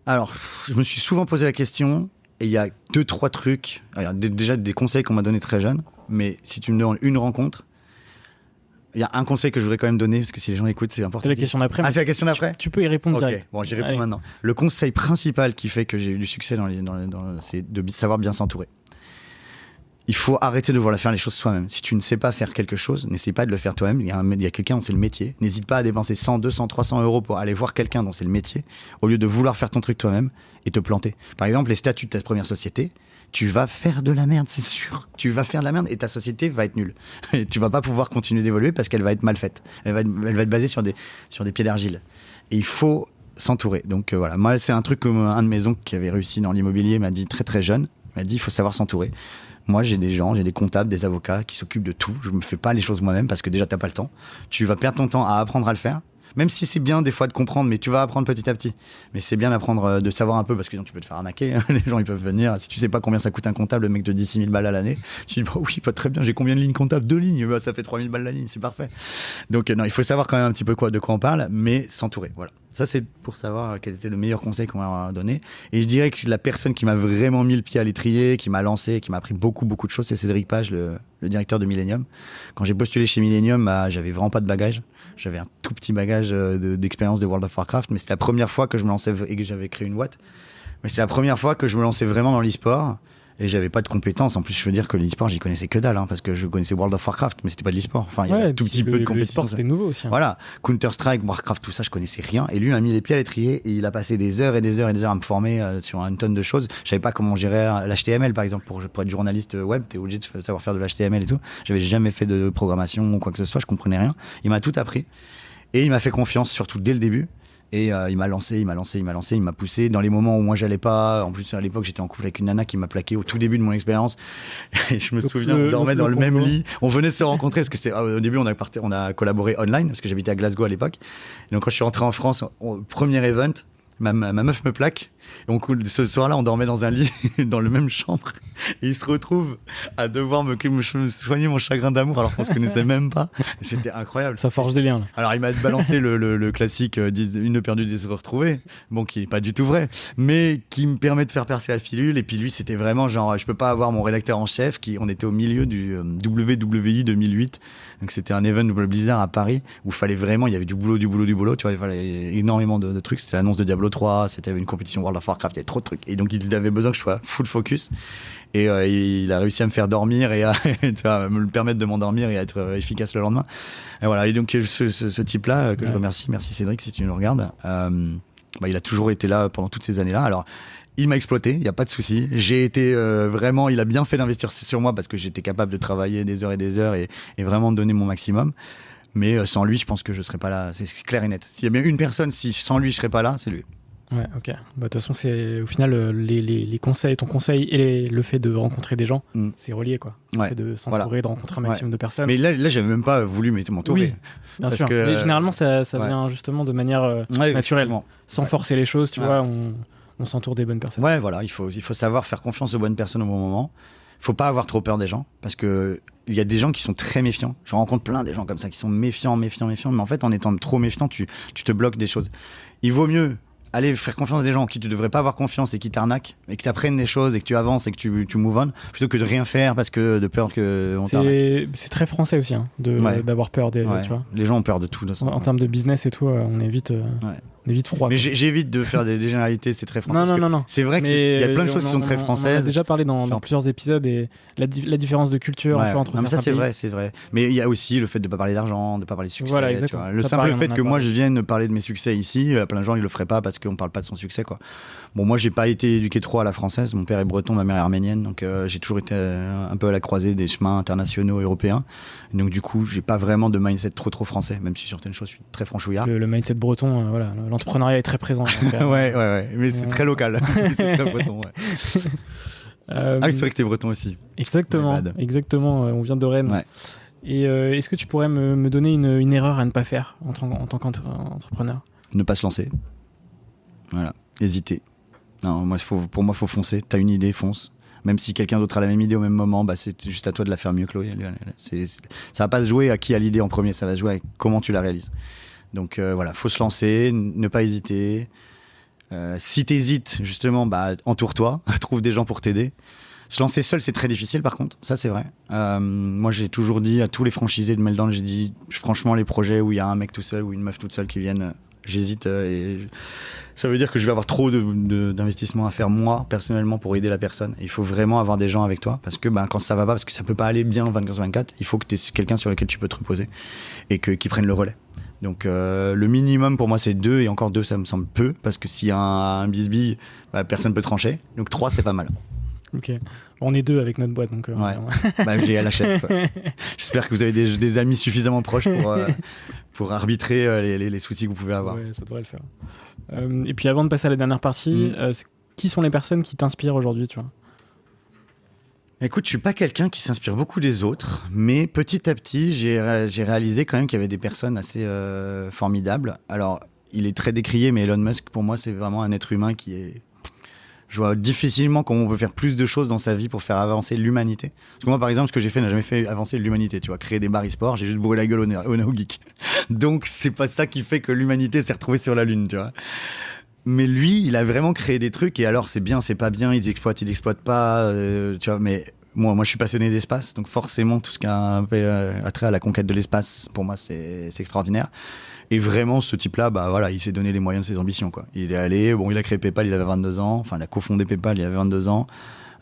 Alors, je me suis souvent posé la question, et il y a 2-3 trucs, déjà des conseils qu'on m'a donnés très jeune, mais si tu me demandes une rencontre, il y a un conseil que je voudrais quand même donner, parce que si les gens écoutent, c'est important. C'est la question d'après. Ah, c'est la question d'après ? Tu peux y répondre direct. Bon, j'y réponds maintenant. Le conseil principal qui fait que j'ai eu du succès c'est de savoir bien s'entourer. Il faut arrêter de vouloir faire les choses soi-même. Si tu ne sais pas faire quelque chose, n'essaie pas de le faire toi-même. Il y a quelqu'un dont c'est le métier. N'hésite pas à dépenser 100, 200, 300 euros pour aller voir quelqu'un dont c'est le métier, au lieu de vouloir faire ton truc toi-même et te planter. Par exemple, les statuts de ta première société, tu vas faire de la merde, c'est sûr. Tu vas faire de la merde et ta société va être nulle. Et tu vas pas pouvoir continuer d'évoluer parce qu'elle va être mal faite. Elle va être basée sur des pieds d'argile. Et il faut s'entourer. Donc voilà, moi c'est un truc que un de mes oncles qui avait réussi dans l'immobilier m'a dit très très jeune. M'a dit il faut savoir s'entourer. Moi j'ai des comptables, des avocats qui s'occupent de tout. Je me fais pas les choses moi-même parce que déjà t'as pas le temps. Tu vas perdre ton temps à apprendre à le faire. Même si c'est bien des fois de comprendre, mais tu vas apprendre petit à petit. Mais c'est bien d'apprendre, de savoir un peu, parce que sinon tu peux te faire arnaquer. Hein. Les gens ils peuvent venir. Si tu sais pas combien ça coûte un comptable, le mec te dit 6 000 balles à l'année. Tu dis bah oui, pas très bien, j'ai combien de lignes comptables ? 2 lignes, bah, ça fait 3 000 balles la ligne, c'est parfait. Donc non, il faut savoir quand même un petit peu de quoi on parle, mais s'entourer. Voilà. Ça c'est pour savoir quel était le meilleur conseil qu'on m'a donné. Et je dirais que la personne qui m'a vraiment mis le pied à l'étrier, qui m'a lancé, qui m'a appris beaucoup de choses, c'est Cédric Page, le directeur de Millennium. Quand j'ai postulé chez Millennium, j'avais vraiment pas de bagage. J'avais un tout petit bagage d'expérience de World of Warcraft, mais c'était la première fois que je me lançais et que j'avais créé une boîte. Mais c'est la première fois que je me lançais vraiment dans l'e-sport et j'avais pas de compétences. En plus, je veux dire que l'e-sport, j'y connaissais que dalle, hein, parce que je connaissais World of Warcraft, mais c'était pas de l'e-sport. Enfin, il y avait un tout petit peu de compétences. C'était nouveau aussi. Hein. Voilà, Counter-Strike, Warcraft, tout ça, je connaissais rien. Et lui m'a mis les pieds à l'étrier et il a passé des heures et des heures et des heures à me former sur une tonne de choses. Je savais pas comment gérer l'HTML, par exemple, pour être journaliste web, t'es obligé de savoir faire de l'HTML et tout. J'avais jamais fait de programmation ou quoi que ce soit, je comprenais rien. Il m'a tout appris. Et il m'a fait confiance, surtout dès le début. Et il m'a lancé, il m'a poussé. Dans les moments où moi j'allais pas, en plus à l'époque j'étais en couple avec une nana qui m'a plaqué au tout début de mon expérience. Et je me souviens, on dormait dans le même lit. On venait de se rencontrer parce que au début on a collaboré online parce que j'habitais à Glasgow à l'époque. Et donc quand je suis rentré en France, premier event, ma meuf me plaque. Et ce soir-là, on dormait dans un lit, dans la même chambre. Et il se retrouve à devoir me soigner mon chagrin d'amour alors qu'on se connaissait même pas. Et c'était incroyable. Ça forge des liens, là. Alors, il m'a balancé le classique une de perdue, 10 retrouvée. Bon, qui est pas du tout vrai, mais qui me permet de faire percer la pilule. Et puis lui, c'était vraiment genre, je peux pas avoir mon rédacteur en chef. On était au milieu du WWI 2008. Donc, c'était un event Blizzard à Paris où il fallait vraiment, il y avait du boulot. Tu vois, il fallait énormément de trucs. C'était l'annonce de Diablo 3, c'était une compétition World of Warcraft, il y avait trop de trucs. Et donc, il avait besoin que je sois full focus. Et il a réussi à me faire dormir et à tu vois, me permettre de m'endormir et à être efficace le lendemain. Et voilà. Et donc, ce type-là, que je remercie, merci Cédric si tu nous regardes, il a toujours été là pendant toutes ces années-là. Alors, il m'a exploité, il n'y a pas de souci. J'ai été vraiment, il a bien fait d'investir sur moi parce que j'étais capable de travailler des heures et vraiment de donner mon maximum. Mais sans lui, je pense que je ne serais pas là. C'est clair et net. S'il y a bien une personne, si sans lui, je ne serais pas là, c'est lui. Ouais, ok. De toute façon, c'est au final les conseils, ton conseil et le fait de rencontrer des gens, c'est relié, quoi. Le fait de s'entourer, de rencontrer un maximum de personnes. Mais là, j'avais même pas voulu m'entourer. Oui, bien sûr. Mais généralement, ça vient justement de manière naturelle, sans forcer les choses. Tu vois, on s'entoure des bonnes personnes. Ouais, voilà. Il faut savoir faire confiance aux bonnes personnes au bon moment. Il faut pas avoir trop peur des gens parce que il y a des gens qui sont très méfiants. Je rencontre plein des gens comme ça qui sont méfiants. Mais en fait, en étant trop méfiant, tu te bloques des choses. Il vaut mieux aller faire confiance à des gens qui tu devrais pas avoir confiance et qui t'arnaquent et que tu apprennes des choses et que tu avances et que tu move on plutôt que de rien faire parce que de peur qu'on t'arnaque. C'est très français aussi d'avoir peur tu vois. Les gens ont peur de tout. En termes de business et tout, on est vite froid. Mais j'évite de faire des généralités, c'est très français. Non. C'est vrai qu'il y a plein de choses qui sont très françaises. On a déjà parlé dans plusieurs épisodes et la différence de culture entre certains pays. C'est vrai. Mais il y a aussi le fait de ne pas parler d'argent, de ne pas parler de succès. Voilà, exactement. Le simple fait que moi je vienne parler de mes succès ici, plein de gens ils le feraient pas parce qu'on ne parle pas de son succès, quoi. Bon, moi j'ai pas été éduqué trop à la française. Mon père est breton, ma mère est arménienne, donc j'ai toujours été un peu à la croisée des chemins internationaux européens. Donc du coup, j'ai pas vraiment de mindset trop français, même si certaines choses je suis très franchouillard. Le mindset breton, l'entrepreneuriat est très présent. ouais, mais c'est très local. C'est très breton, ouais. C'est vrai que t'es breton aussi. Exactement, on vient de Rennes. Ouais. Et est-ce que tu pourrais me donner une erreur à ne pas faire en tant qu'entrepreneur ? Ne pas se lancer. Voilà, hésiter. Non, pour moi, faut foncer. T'as une idée, fonce. Même si quelqu'un d'autre a la même idée au même moment, c'est juste à toi de la faire mieux, Chloé. Ça va pas se jouer à qui a l'idée en premier, ça va se jouer à comment tu la réalises. Donc voilà, faut se lancer, ne pas hésiter. Si t'hésites, justement, entoure-toi, trouve des gens pour t'aider. Se lancer seul, c'est très difficile, par contre, ça c'est vrai. Moi, j'ai toujours dit à tous les franchisés de Meltdown, j'ai dit, franchement, les projets où il y a un mec tout seul ou une meuf toute seule qui viennent, j'hésite. Ça veut dire que je vais avoir trop d'investissement à faire moi, personnellement, pour aider la personne. Il faut vraiment avoir des gens avec toi, parce que quand ça va pas, parce que ça peut pas aller bien 24/24, il faut que tu aies quelqu'un sur lequel tu peux te reposer et qui prenne le relais. Donc le minimum pour moi c'est 2 et encore 2 ça me semble peu parce que s'il y a un bisbille, personne peut trancher. Donc 3 c'est pas mal. Ok, on est 2 avec notre boîte donc. J'ai à la chef. J'espère que vous avez des amis suffisamment proches pour arbitrer les soucis que vous pouvez avoir. Ouais, ça devrait le faire. Et puis avant de passer à la dernière partie, qui sont les personnes qui t'inspirent aujourd'hui, tu vois ? Écoute, je suis pas quelqu'un qui s'inspire beaucoup des autres, mais petit à petit, j'ai réalisé quand même qu'il y avait des personnes assez formidables. Alors, il est très décrié, mais Elon Musk, pour moi, c'est vraiment un être humain qui est... Je vois difficilement comment on peut faire plus de choses dans sa vie pour faire avancer l'humanité. Parce que moi, par exemple, ce que j'ai fait n'a jamais fait avancer l'humanité. Tu vois, créer des bars e-sport, j'ai juste bourré la gueule au Nao Geek. Donc, c'est pas ça qui fait que l'humanité s'est retrouvée sur la Lune, tu vois. Mais lui, il a vraiment créé des trucs et alors c'est bien, c'est pas bien, il exploite pas, tu vois. Mais moi, je suis passionné d'espace, donc forcément tout ce qui a un peu attrait à la conquête de l'espace, pour moi, c'est extraordinaire. Et vraiment, ce type-là, il s'est donné les moyens de ses ambitions, quoi. Il est allé, il a créé PayPal, il avait 22 ans, enfin, il a cofondé PayPal, il avait 22 ans.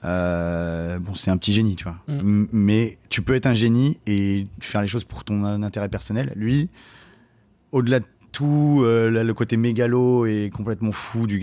C'est un petit génie, tu vois. Mais tu peux être un génie et faire les choses pour ton intérêt personnel. Lui, au-delà de tout le côté mégalo et complètement fou du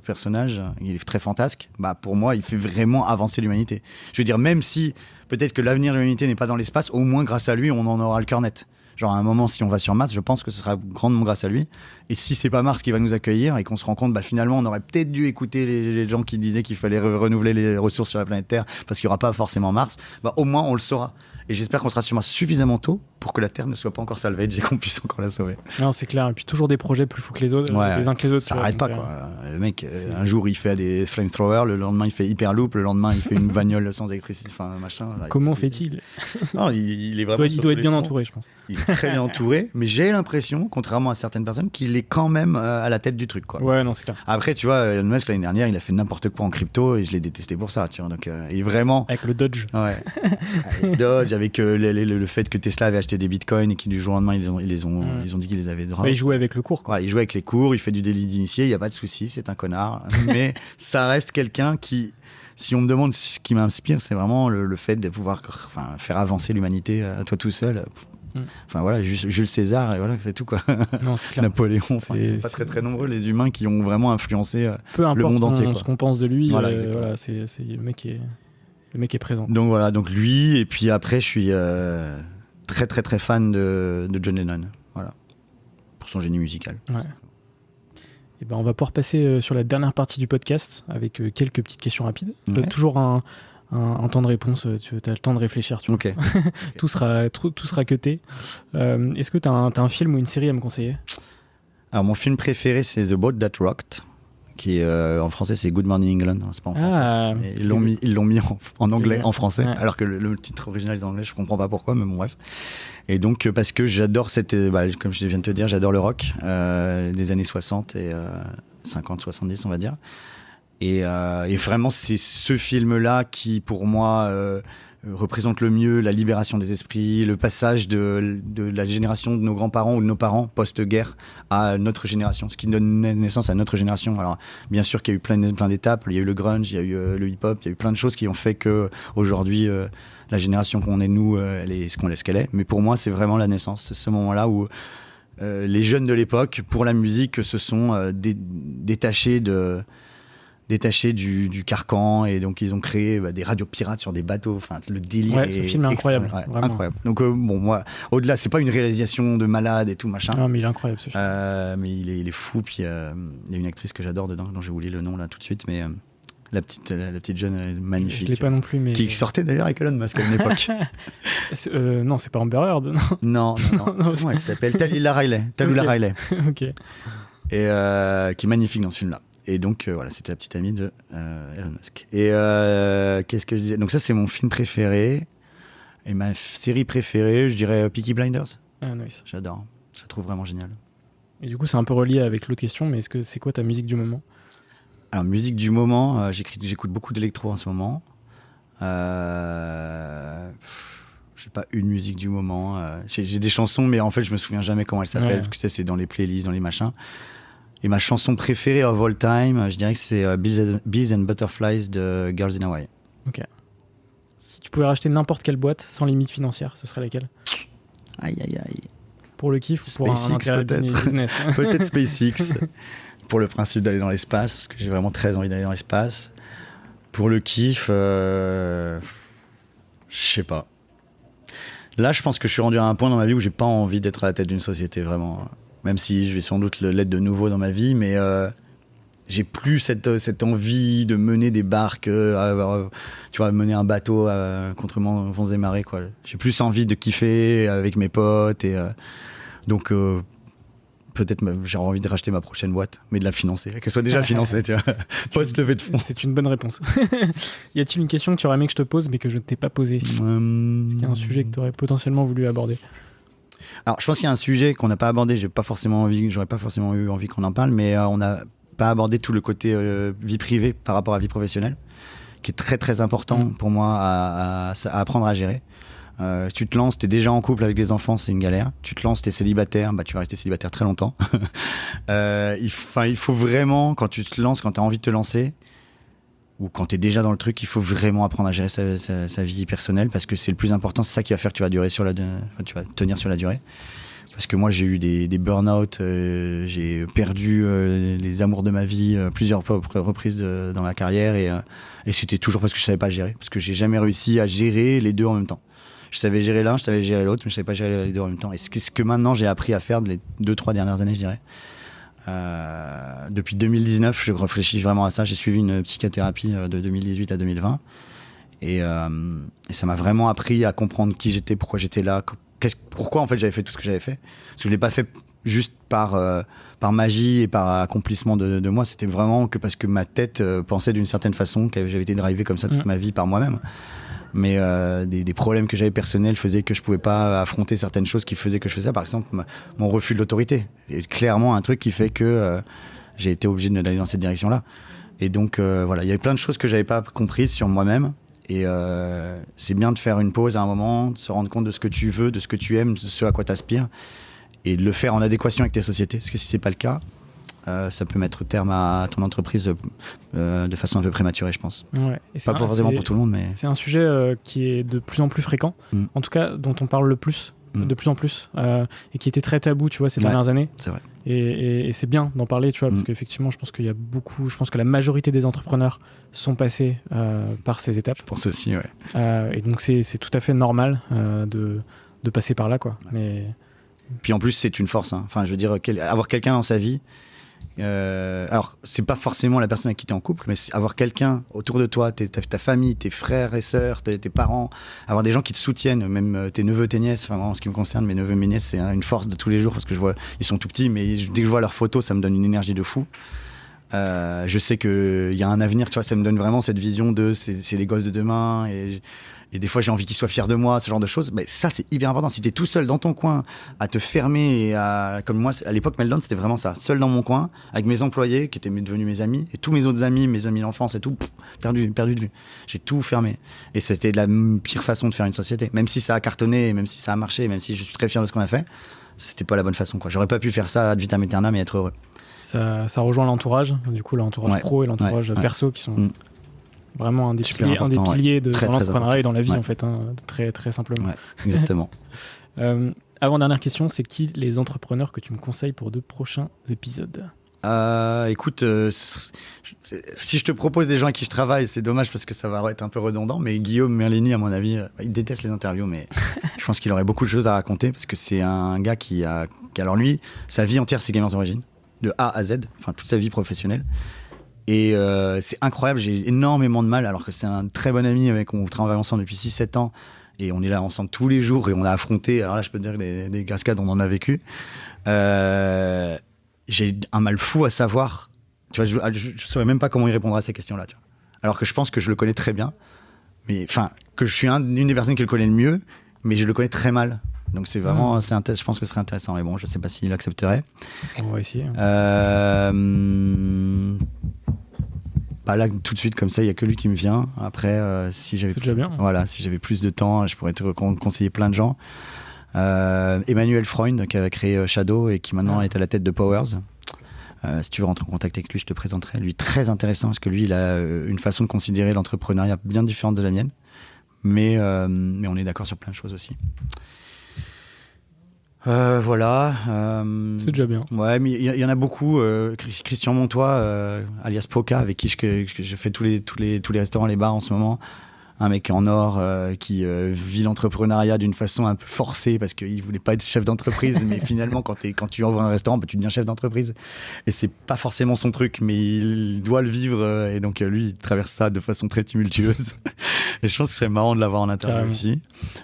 personnage, il est très fantasque. Pour moi, il fait vraiment avancer l'humanité. Je veux dire, même si peut-être que l'avenir de l'humanité n'est pas dans l'espace, au moins grâce à lui, on en aura le cœur net. Genre à un moment, si on va sur Mars, je pense que ce sera grandement grâce à lui. Et si c'est pas Mars qui va nous accueillir et qu'on se rend compte, finalement, on aurait peut-être dû écouter les gens qui disaient qu'il fallait renouveler les ressources sur la planète Terre parce qu'il n'y aura pas forcément Mars, au moins on le saura. Et j'espère qu'on sera sur Mars suffisamment tôt pour que la Terre ne soit pas encore salvage et qu'on puisse encore la sauver. Non, c'est clair. Et puis toujours des projets plus fous que les autres, les uns que les autres. Ça n'arrête pas, quoi. Le mec, un jour, il fait des flamethrowers, le lendemain, il fait Hyperloop, le lendemain, il fait une bagnole sans électricité, machin. Comment fait-il ? Non, il est vraiment. Il doit être bien entouré, je pense. Il est très bien entouré, mais j'ai l'impression, contrairement à certaines personnes, qu'il est quand même à la tête du truc, quoi. Ouais, non, c'est clair. Après, tu vois, Elon Musk, l'année dernière, il a fait n'importe quoi en crypto et je l'ai détesté pour ça, tu vois. Donc, et vraiment. Avec le Dodge. Ouais. Avec Dodge, avec le fait que Tesla avait acheté des bitcoins et qu'ils du jour au lendemain, ils ont dit qu'ils les avaient droits. Il jouait avec le cours, quoi. Ouais, il joue avec les cours, il fait du délit d'initié, il n'y a pas de souci, c'est un connard. Mais ça reste quelqu'un qui, si on me demande ce qui m'inspire, c'est vraiment le fait de pouvoir faire avancer l'humanité à toi tout seul. Enfin voilà, Jules César, et voilà, c'est tout, quoi. Non, c'est clair. Napoléon, c'est pas très très nombreux les humains qui ont vraiment influencé le monde entier. Peu importe ce qu'on pense de lui, voilà, c'est le mec est présent. Donc voilà, donc lui, et puis après je suis très très très fan de John Lennon, voilà, pour son génie musical. Ouais. Et on va pouvoir passer sur la dernière partie du podcast avec quelques petites questions rapides. Ouais. Toujours un temps de réponse, tu as le temps de réfléchir. Tu vois. Okay. Tout sera cuté. Est-ce que tu as un film ou une série à me conseiller ? Alors mon film préféré, c'est The Boat That Rocked, qui en français c'est Good Morning England, c'est pas en français. Ils l'ont mis en anglais, en français, ouais. Alors que le titre original est en anglais, je comprends pas pourquoi, mais bon bref. Et donc parce que j'adore comme je viens de te dire, j'adore le rock des années 60 et 50, 70 on va dire. Et vraiment c'est ce film-là qui pour moi représente le mieux la libération des esprits, le passage de la génération de nos grands-parents ou de nos parents post-guerre à notre génération, ce qui donne naissance à notre génération. Alors bien sûr qu'il y a eu plein d'étapes, il y a eu le grunge, il y a eu le hip-hop, il y a eu plein de choses qui ont fait que aujourd'hui la génération qu'on est nous, elle est ce qu'elle est. Mais pour moi c'est vraiment la naissance, c'est ce moment-là où les jeunes de l'époque, pour la musique, se sont détachés du carcan, et donc ils ont créé des radios pirates sur des bateaux. Enfin, le délire. Ouais, ce film est incroyable. Ouais, incroyable. Donc moi, au-delà, c'est pas une réalisation de malade et tout machin. Non, mais il est incroyable ce film. Mais il est fou. Puis il y a une actrice que j'adore dedans, dont j'ai oublié le nom là tout de suite, mais la petite jeune magnifique. Je l'ai pas non plus, mais qui sortait d'ailleurs avec Elon Musk à une époque. Non, c'est pas Amber Heard, non. Non, elle s'appelle Tallulah Riley. Ok. Et qui est magnifique dans ce film-là. Et donc voilà, c'était la petite amie de Elon Musk. Et qu'est-ce que je disais ? Donc ça, c'est mon film préféré. Et ma série préférée, je dirais Peaky Blinders. Ah, nice. J'adore. Je la trouve vraiment géniale. Et du coup, c'est un peu relié avec l'autre question, mais c'est quoi ta musique du moment ? Alors, musique du moment, j'écoute beaucoup d'électro en ce moment. Je sais pas, une musique du moment. J'ai des chansons, mais en fait, je me souviens jamais comment elles s'appellent, parce que c'est dans les playlists, dans les machins. Et ma chanson préférée of all time, je dirais que c'est Bees and Butterflies de Girls in Hawaii. Ok. Si tu pouvais racheter n'importe quelle boîte sans limite financière, ce serait laquelle ? Aïe. Pour le kiff ou pour un intérêt business ? Peut-être SpaceX, pour le principe d'aller dans l'espace, parce que j'ai vraiment très envie d'aller dans l'espace. Pour le kiff, je sais pas. Là, je pense que je suis rendu à un point dans ma vie où j'ai pas envie d'être à la tête d'une société, vraiment. Même si je vais sans doute l'être de nouveau dans ma vie, mais j'ai plus cette envie de mener des barques, tu vois, mener un bateau contre vents et marées, quoi. J'ai plus envie de kiffer avec mes potes, et donc peut-être j'ai envie de racheter ma prochaine boîte, mais de la financer, qu'elle soit déjà financée, tu vois, post-levée de fonds. C'est une bonne réponse. Y a-t-il une question que tu aurais aimé que je te pose, mais que je ne t'ai pas posée ? Est-ce qu'il y a un sujet que tu aurais potentiellement voulu aborder ? Alors, je pense qu'il y a un sujet qu'on n'a pas abordé, j'aurais pas forcément eu envie qu'on en parle, mais on n'a pas abordé tout le côté vie privée par rapport à vie professionnelle, qui est très très important pour moi à apprendre à gérer. Tu te lances, t'es déjà en couple avec des enfants, c'est une galère. Tu te lances, t'es célibataire, tu vas rester célibataire très longtemps. Il faut vraiment, quand tu te lances, quand t'as envie de te lancer, ou quand t'es déjà dans le truc, il faut vraiment apprendre à gérer sa vie personnelle, parce que c'est le plus important, c'est ça qui va faire que tu vas tenir sur la durée. Parce que moi j'ai eu des burn-out, j'ai perdu les amours de ma vie plusieurs reprises dans ma carrière, et c'était toujours parce que je savais pas gérer, parce que j'ai jamais réussi à gérer les deux en même temps. Je savais gérer l'un, je savais gérer l'autre, mais je savais pas gérer les deux en même temps. Et ce que maintenant j'ai appris à faire les 2-3 dernières années, je dirais, Depuis 2019, je réfléchis vraiment à ça. J'ai suivi une psychothérapie de 2018 à 2020. Et ça m'a vraiment appris à comprendre qui j'étais, pourquoi j'étais là, pourquoi en fait j'avais fait tout ce que j'avais fait. Parce que je ne l'ai pas fait juste par magie et par accomplissement de moi. C'était vraiment que parce que ma tête pensait d'une certaine façon, que j'avais été drivé comme ça toute ma vie par moi-même. Mais des problèmes que j'avais personnels faisaient que je pouvais pas affronter certaines choses qui faisaient que je faisais ça. Par exemple, mon refus de l'autorité est clairement un truc qui fait que j'ai été obligé d'aller dans cette direction-là. Et donc voilà, il y avait plein de choses que j'avais pas comprises sur moi-même. Et c'est bien de faire une pause à un moment, de se rendre compte de ce que tu veux, de ce que tu aimes, de ce à quoi tu aspires, et de le faire en adéquation avec tes sociétés. Parce que si c'est pas le cas, ça peut mettre terme à ton entreprise de façon un peu prématurée, je pense. Ouais. Et pas forcément pour tout le monde, mais... C'est un sujet qui est de plus en plus fréquent, en tout cas dont on parle le plus, de plus en plus, et qui était très tabou, tu vois, ces dernières années. C'est vrai. Et c'est bien d'en parler, tu vois, parce qu'effectivement, je pense qu'il y a beaucoup, je pense que la majorité des entrepreneurs sont passés par ces étapes. Je pense aussi, ouais. Et donc c'est tout à fait normal de passer par là, quoi. Ouais. Mais... Puis en plus, c'est une force. Hein. Enfin, je veux dire, avoir quelqu'un dans sa vie. Alors, c'est pas forcément la personne avec qui tu es en couple, mais avoir quelqu'un autour de toi, ta famille, tes frères et sœurs, tes parents, avoir des gens qui te soutiennent, même tes neveux, tes nièces. Enfin, en ce qui me concerne, mes neveux, mes nièces, c'est une force de tous les jours parce que je vois, ils sont tout petits, mais dès que je vois leurs photos, ça me donne une énergie de fou. Je sais qu'il y a un avenir, tu vois, ça me donne vraiment cette vision de c'est les gosses de demain et des fois j'ai envie qu'ils soient fiers de moi, ce genre de choses. Mais ça, c'est hyper important. Si t'es tout seul dans ton coin à te fermer et comme moi à l'époque Meltdown, c'était vraiment ça, seul dans mon coin avec mes employés qui étaient devenus mes amis et tous mes autres amis, mes amis d'enfance et tout, perdu de vue. J'ai tout fermé et c'était la pire façon de faire une société. Même si ça a cartonné, même si ça a marché, même si je suis très fier de ce qu'on a fait, c'était pas la bonne façon, quoi. J'aurais pas pu faire ça ad vitam aeternam et être heureux. Ça rejoint l'entourage, du coup l'entourage pro et l'entourage perso qui sont vraiment un des piliers dans l'entrepreneuriat et dans la vie en fait, hein, très, très simplement. Ouais, exactement. Avant-dernière question, c'est qui les entrepreneurs que tu me conseilles pour de prochains épisodes ? Écoute, si je te propose des gens avec qui je travaille, c'est dommage parce que ça va être un peu redondant, mais Guillaume Merlini, à mon avis, il déteste les interviews, mais je pense qu'il aurait beaucoup de choses à raconter parce que c'est un gars qui alors lui, sa vie entière, c'est Gamers Origin, de A à Z, enfin toute sa vie professionnelle. Et c'est incroyable, j'ai énormément de mal, alors que c'est un très bon ami avec on travaille ensemble depuis 6-7 ans, et on est là ensemble tous les jours, et on a affronté, alors là je peux te dire que des cascades, on en a vécu. J'ai un mal fou à savoir, tu vois, je saurais même pas comment il répondra à ces questions-là, tu vois. Alors que je pense que je le connais très bien, mais enfin, que je suis une des personnes qui le connaît le mieux, mais je le connais très mal. Donc c'est vraiment, je pense que ce serait intéressant, mais bon, je sais pas s'il accepterait. On va essayer. Pas là tout de suite comme ça, il y a que lui qui me vient. Après, si j'avais c'est déjà bien. Voilà, si j'avais plus de temps, je pourrais te conseiller plein de gens. Emmanuel Freund qui a créé Shadow et qui maintenant est à la tête de Powers. Si tu veux rentrer en contact avec lui, je te présenterai. Lui, très intéressant parce que lui, il a une façon de considérer l'entrepreneuriat bien différente de la mienne, mais on est d'accord sur plein de choses aussi. Voilà. C'est déjà bien. Ouais, mais il y en a beaucoup. Christian Montois, alias Poca, avec qui je fais tous les restaurants, les bars en ce moment. Un mec en or qui vit l'entrepreneuriat d'une façon un peu forcée parce qu'il voulait pas être chef d'entreprise, mais finalement quand tu ouvres un restaurant, tu deviens chef d'entreprise. Et c'est pas forcément son truc, mais il doit le vivre. Et donc lui, il traverse ça de façon très tumultueuse. Et je pense que ce serait marrant de l'avoir en interview aussi.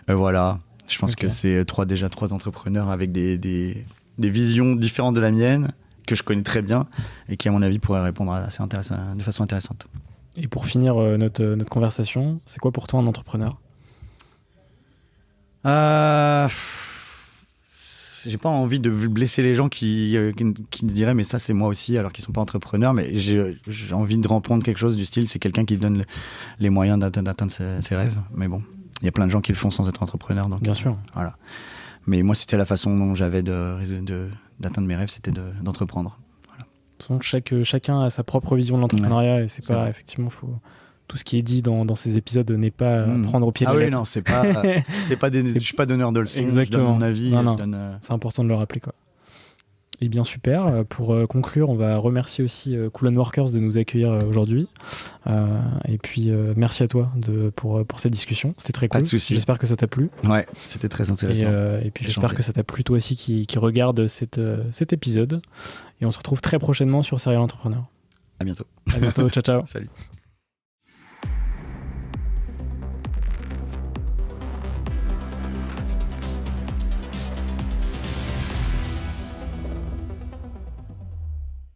Voilà. Je pense que c'est déjà trois entrepreneurs avec des visions différentes de la mienne, que je connais très bien, et qui, à mon avis, pourraient répondre de façon intéressante. Et pour finir notre conversation, c'est quoi pour toi un entrepreneur ? J'ai pas envie de blesser les gens qui diraient mais ça c'est moi aussi alors qu'ils sont pas entrepreneurs, mais j'ai envie de reprendre quelque chose du style c'est quelqu'un qui donne les moyens d'atteindre ses rêves, mais bon. Il y a plein de gens qui le font sans être entrepreneur. Donc, bien sûr. Voilà. Mais moi, c'était la façon dont j'avais d'atteindre mes rêves, c'était d'entreprendre. Voilà. De toute façon, chacun a sa propre vision de l'entrepreneuriat et c'est pas vrai. Effectivement, tout ce qui est dit dans ces épisodes n'est pas prendre au pied de la lettre. Ah oui, non, c'est pas, je suis pas donneur de leçons. Exactement. Je donne mon avis. Non. C'est important de le rappeler, quoi. Eh bien super, pour conclure, on va remercier aussi Cool Workers de nous accueillir aujourd'hui. Et puis merci à toi pour cette discussion, c'était très cool. Pas de souci. J'espère que ça t'a plu. Ouais, c'était très intéressant. Et puis j'espère que ça t'a plu toi aussi qui regarde cet épisode. Et on se retrouve très prochainement sur Serial Entrepreneur. À bientôt. À bientôt, ciao ciao. Salut.